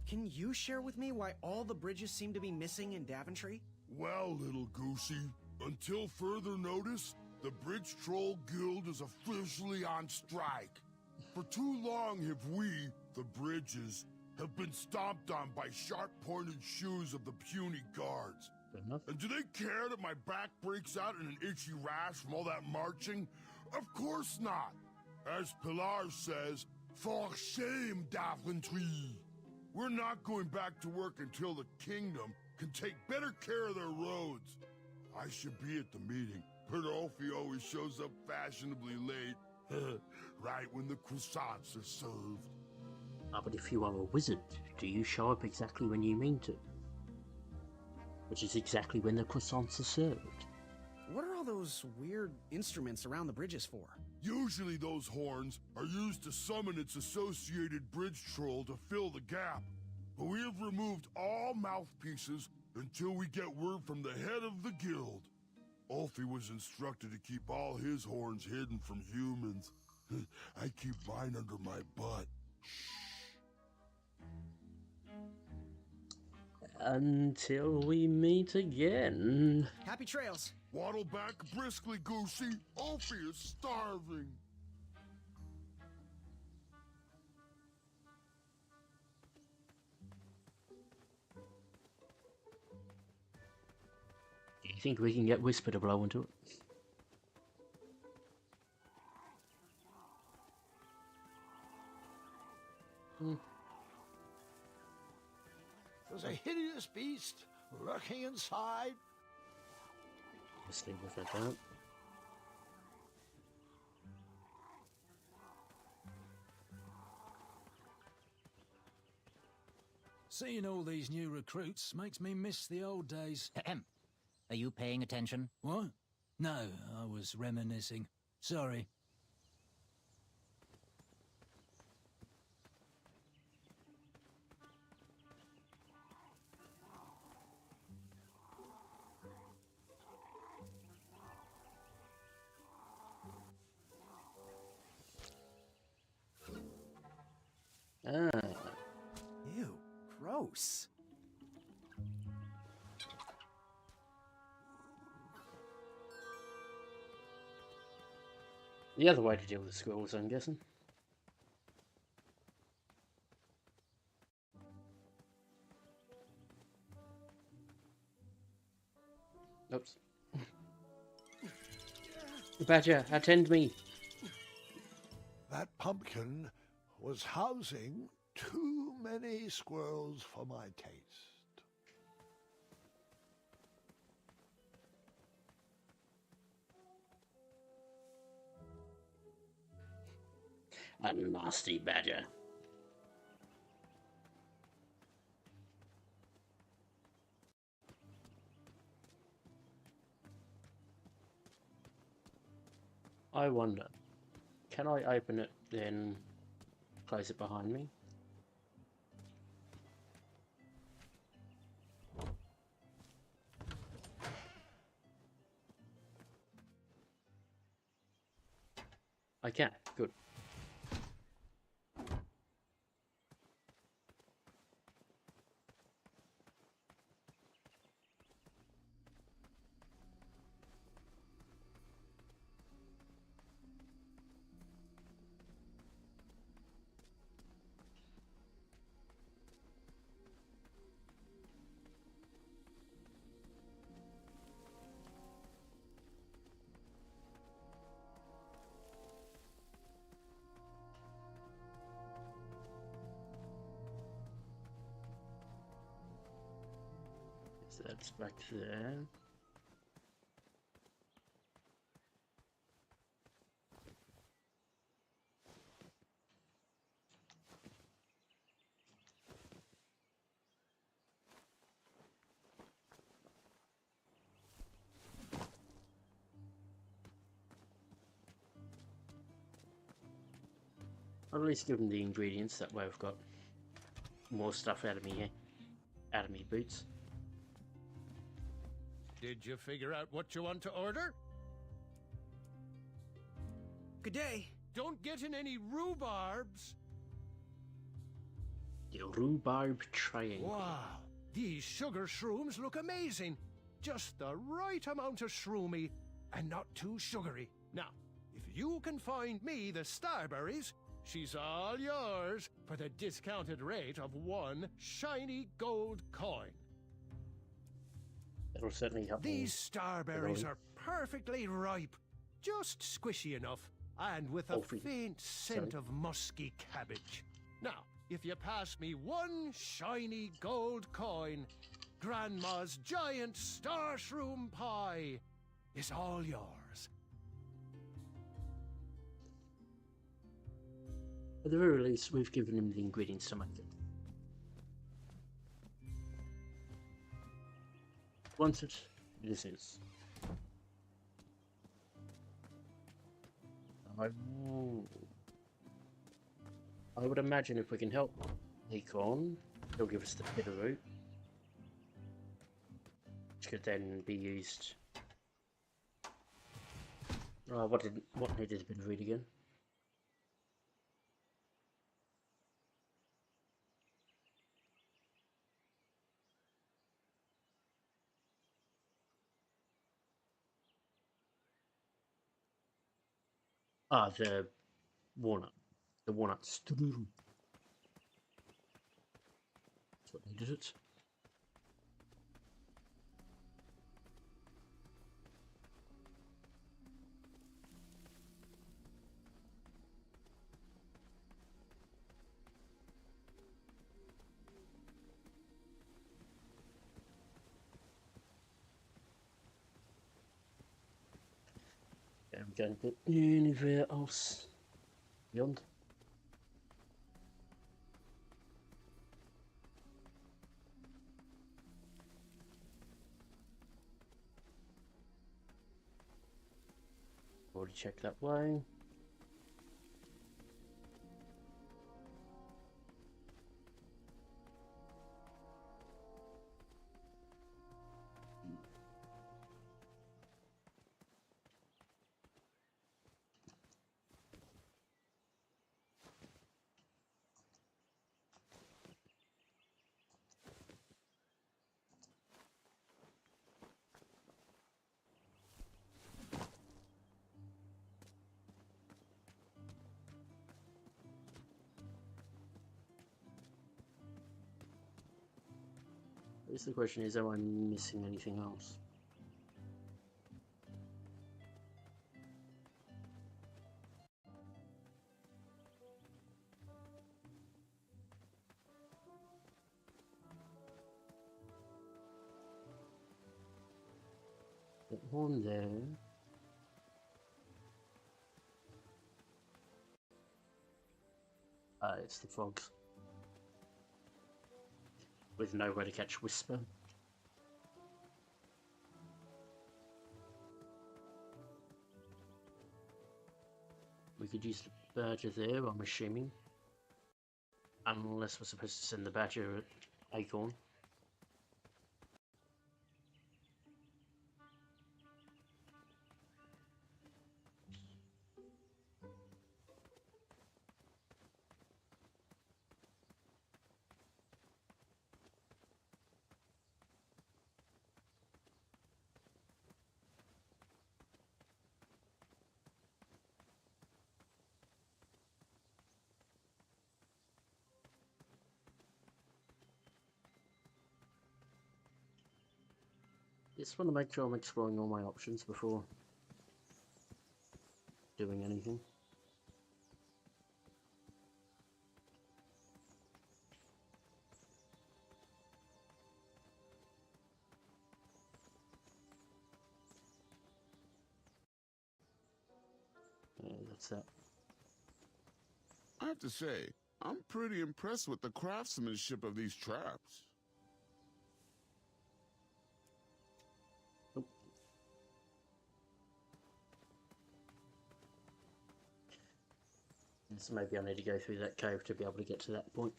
Can you share with me why all the bridges seem to be missing in Daventry? Well, little goosey, until further notice, the Bridge Troll Guild is officially on strike. For too long have we, the bridges, have been stomped on by sharp-pointed shoes of the puny guards. Good enough. And do they care that my back breaks out in an itchy rash from all that marching? Of course not. As Pilar says, for shame, Daventry. We're not going back to work until the kingdom can take better care of their roads. I should be at the meeting, but Alfie always shows up fashionably late. Right when the croissants are served. But if you are a wizard, do you show up exactly when you mean to? Which is exactly when the croissants are served. What are all those weird instruments around the bridges for? Usually those horns are used to summon its associated bridge troll to fill the gap. But we have removed all mouthpieces until we get word from the head of the guild. Alfie was instructed to keep all his horns hidden from humans. I keep mine under my butt. Until we meet again. Happy trails. Waddle back briskly, Goosey. Alfie is starving. Do you think we can get Whisper to blow into it? There's a hideous beast lurking inside. Let's leave with that. Seeing all these new recruits makes me miss the old days. Ahem. Are you paying attention? What? No, I was reminiscing. Sorry. Ew, gross. The other way to deal with squirrels, I'm guessing. Oops. Badger, attend me. That pumpkin was housing too many squirrels for my taste. A nasty badger. I wonder, can I open it then close it behind me? I can, good. So that's back there. I'll at least give them the ingredients, that way I've got more stuff out of me boots. Did you figure out what you want to order? Good day. Don't get in any rhubarbs. The rhubarb triangle. Wow, these sugar shrooms look amazing. Just the right amount of shroomy and not too sugary. Now, if you can find me the starberries, she's all yours for the discounted rate of 1 shiny gold coin. It'll certainly help. These starberries are perfectly ripe, just squishy enough, and with a faint scent of musky cabbage. Now, if you pass me one shiny gold coin, Grandma's giant star shroom pie is all yours. At the very least, we've given him the ingredients to make it. Wanted, this is. I would imagine if we can help Acorn, he'll give us the bitter root, which could then be used. What needed a bitter root again? The walnut. The walnut strudel. That's what needed it. I'm going to anywhere else beyond. Already checked that way. I guess the question is, am I missing anything else? Got one there. It's the frogs. With nowhere to catch Whisper. We could use the badger there, I'm assuming. Unless we're supposed to send the badger at Acorn. Just want to make sure I'm exploring all my options before doing anything. That's that. I have to say, I'm pretty impressed with the craftsmanship of these traps. So maybe I need to go through that cave to be able to get to that point.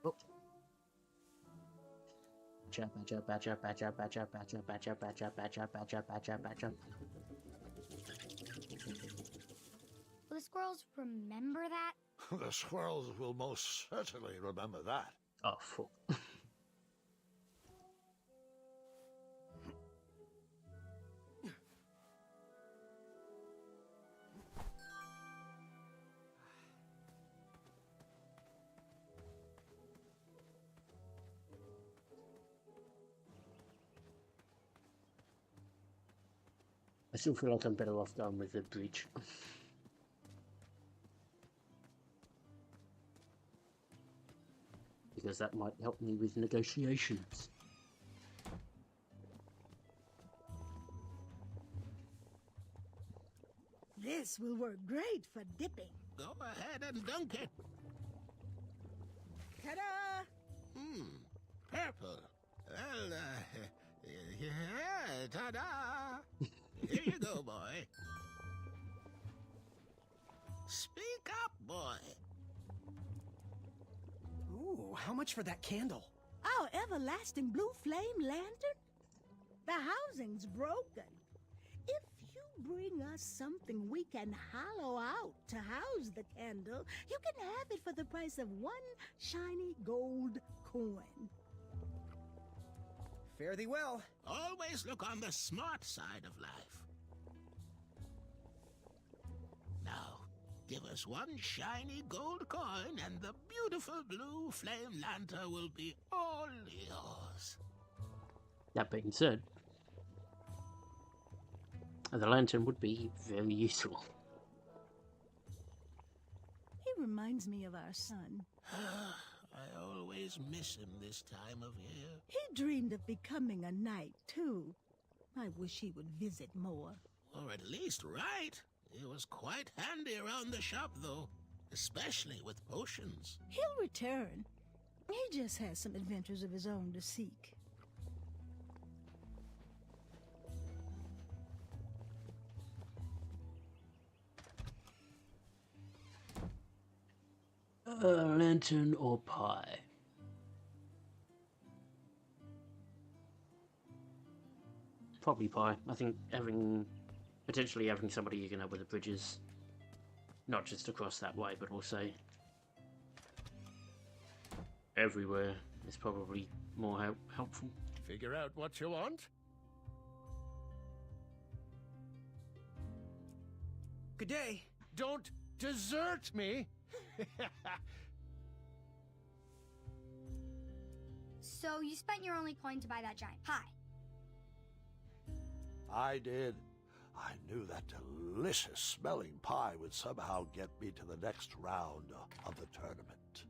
Oh. Badger. Will the squirrels remember that? The squirrels will most certainly remember that. Oh, fuck. I still feel like I'm better off going with the bridge. Because that might help me with negotiations. This will work great for dipping. Go ahead and dunk it. Ta-da! Purple. Well, yeah, ta-da! Here you go, boy. Speak up, boy. Ooh, how much for that candle? Our everlasting blue flame lantern? The housing's broken. If you bring us something we can hollow out to house the candle, you can have it for the price of one shiny gold coin. Fare thee well. Always look on the smart side of life. Now, give us one shiny gold coin and the beautiful blue flame lantern will be all yours. That being said, the lantern would be very useful. He reminds me of our son. I always miss him this time of year. He dreamed of becoming a knight, too. I wish he would visit more. Or at least write. He was quite handy around the shop, though, especially with potions. He'll return. He just has some adventures of his own to seek. Lantern or pie? Probably pie. I think potentially having somebody you can help with the bridges, not just across that way, but also everywhere, is probably more helpful. Figure out what you want. Good day. Don't desert me. So you spent your only coin to buy that giant pie. I did. I knew that delicious smelling pie would somehow get me to the next round of the tournament.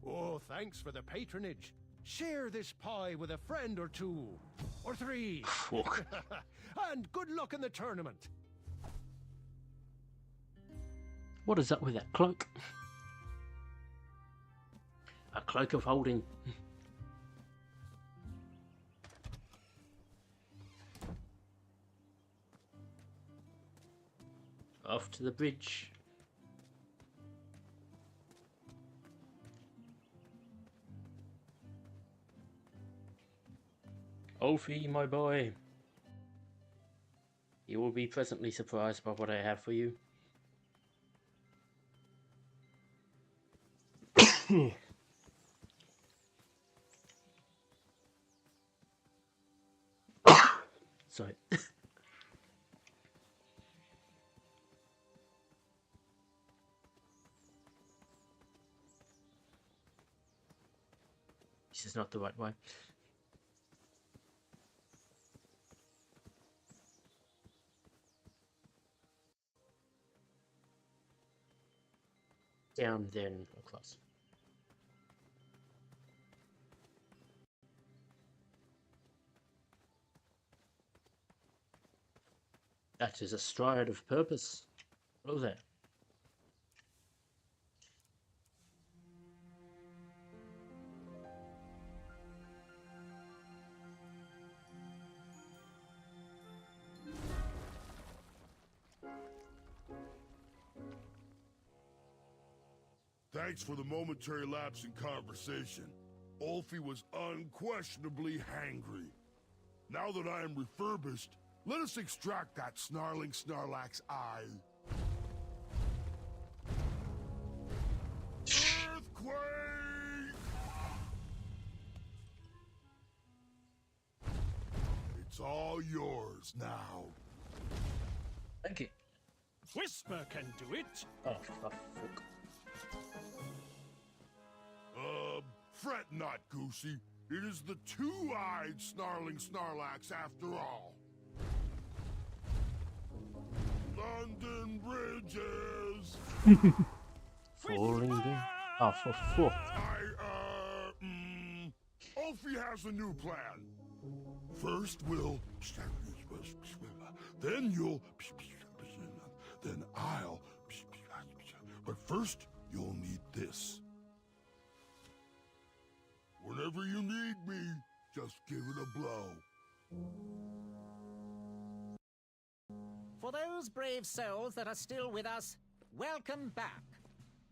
Oh, thanks for the patronage. Share this pie with a friend or two. Or three. Fuck. And good luck in the tournament. What is up with that cloak? A cloak of holding. Off to the bridge. Ulfie, my boy. You will be pleasantly surprised by what I have for you. Sorry. This is not the right way. Down, then across. That is a stride of purpose. Hello there. Thanks for the momentary lapse in conversation. Ulfie was unquestionably hangry. Now that I am refurbished, let us extract that snarling Snarlack's eye. Earthquake! It's all yours now. Thank you. Whisper can do it. Oh, fuck. Fret not, Goosey. It is the two-eyed snarling Snarlax after all. London bridges! Falling down. Oh, for fuck. Ulfie has a new plan. First we'll... Then you'll... Then I'll... But first, you'll need this. Whenever you need me, just give it a blow. For those brave souls that are still with us, welcome back.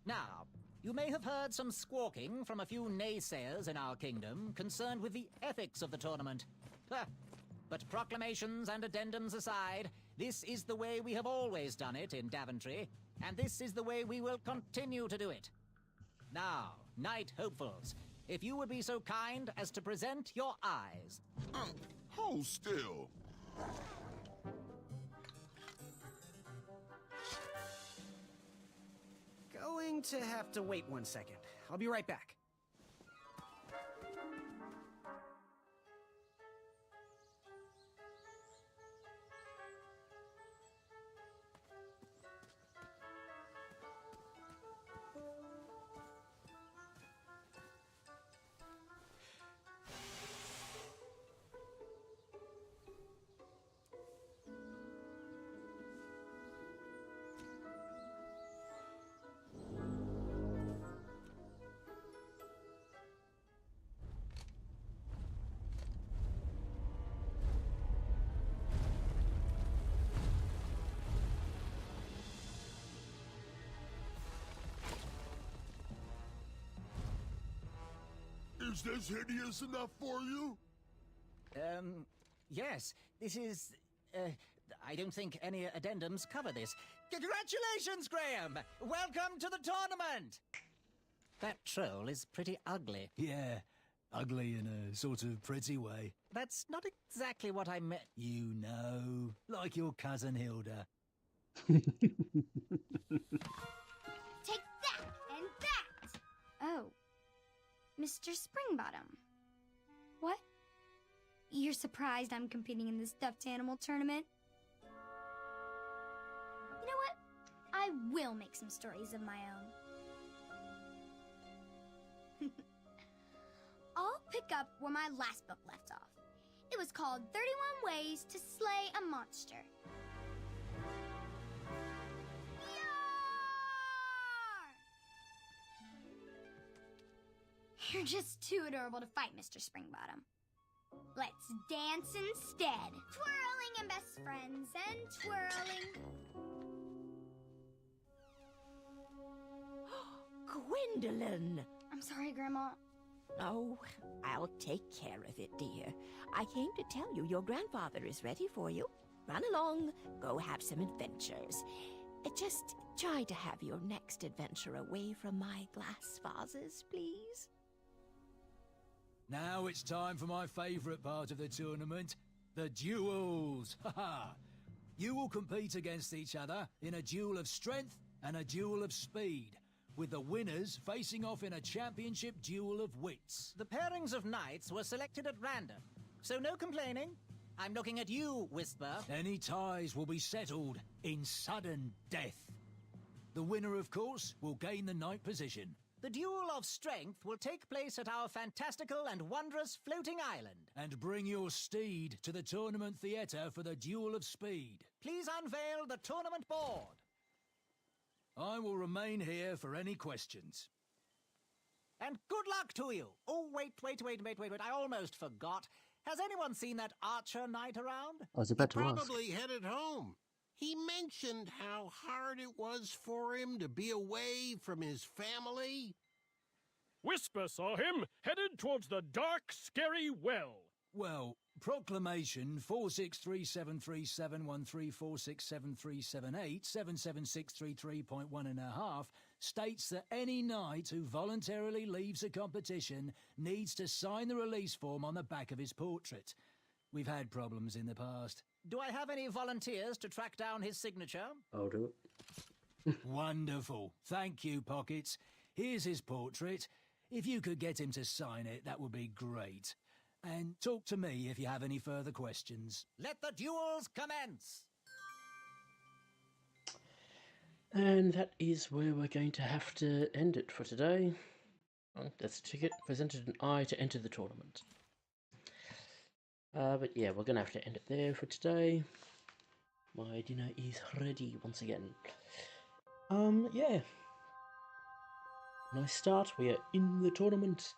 Now, you may have heard some squawking from a few naysayers in our kingdom concerned with the ethics of the tournament. But proclamations and addendums aside, this is the way we have always done it in Daventry, and this is the way we will continue to do it. Now, Knight Hopefuls, if you would be so kind as to present your eyes. Hold still. Going to have to wait 1 second. I'll be right back. Is this hideous enough for you? Yes. This is... I don't think any addendums cover this. Congratulations, Graham! Welcome to the tournament! That troll is pretty ugly. Yeah, ugly in a sort of pretty way. That's not exactly what I meant. You know, like your cousin Hilda. Take that and that! Oh. Mr. Springbottom. What? You're surprised I'm competing in the stuffed animal tournament? You know what? I will make some stories of my own. I'll pick up where my last book left off. It was called 31 Ways to Slay a Monster. You're just too adorable to fight, Mr. Springbottom. Let's dance instead. Twirling and best friends and twirling. Gwendolyn! I'm sorry, Grandma. Oh, I'll take care of it, dear. I came to tell you your grandfather is ready for you. Run along, go have some adventures. Just try to have your next adventure away from my glass vases, please. Now it's time for my favourite part of the tournament, the duels. Haha! You will compete against each other in a duel of strength and a duel of speed, with the winners facing off in a championship duel of wits. The pairings of knights were selected at random, so no complaining. I'm looking at you, Whisper. Any ties will be settled in sudden death. The winner, of course, will gain the knight position. The duel of strength will take place at our fantastical and wondrous floating island. And bring your steed to the tournament theatre for the duel of speed. Please unveil the tournament board. I will remain here for any questions. And good luck to you. Oh, wait. I almost forgot. Has anyone seen that archer knight around? I was about to ask. Probably headed home. He mentioned how hard it was for him to be away from his family. Whisper saw him headed towards the dark, scary well. Well, proclamation 46373713467378776333.1.5 states that any knight who voluntarily leaves a competition needs to sign the release form on the back of his portrait. We've had problems in the past. Do I have any volunteers to track down his signature? I'll do it. Wonderful. Thank you, Pockets. Here's his portrait. If you could get him to sign it, that would be great. And talk to me if you have any further questions. Let the duels commence! And that is where we're going to have to end it for today. That's a ticket. Presented an eye to enter the tournament. But yeah, we're going to have to end it there for today. My dinner is ready once again. Yeah. Nice start. We are in the tournament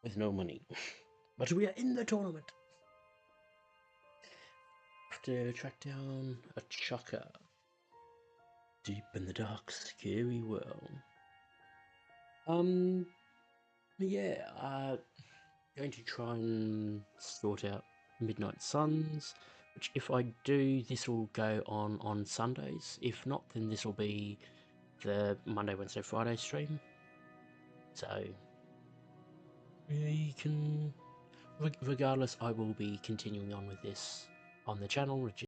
with no money. But we are in the tournament. Have to track down a chucker. Deep in the dark, scary world. Yeah, going to try and sort out Midnight Suns, which if I do, this will go on Sundays. If not, then this will be the Monday, Wednesday, Friday stream. So, we can... Regardless, I will be continuing on with this on the channel,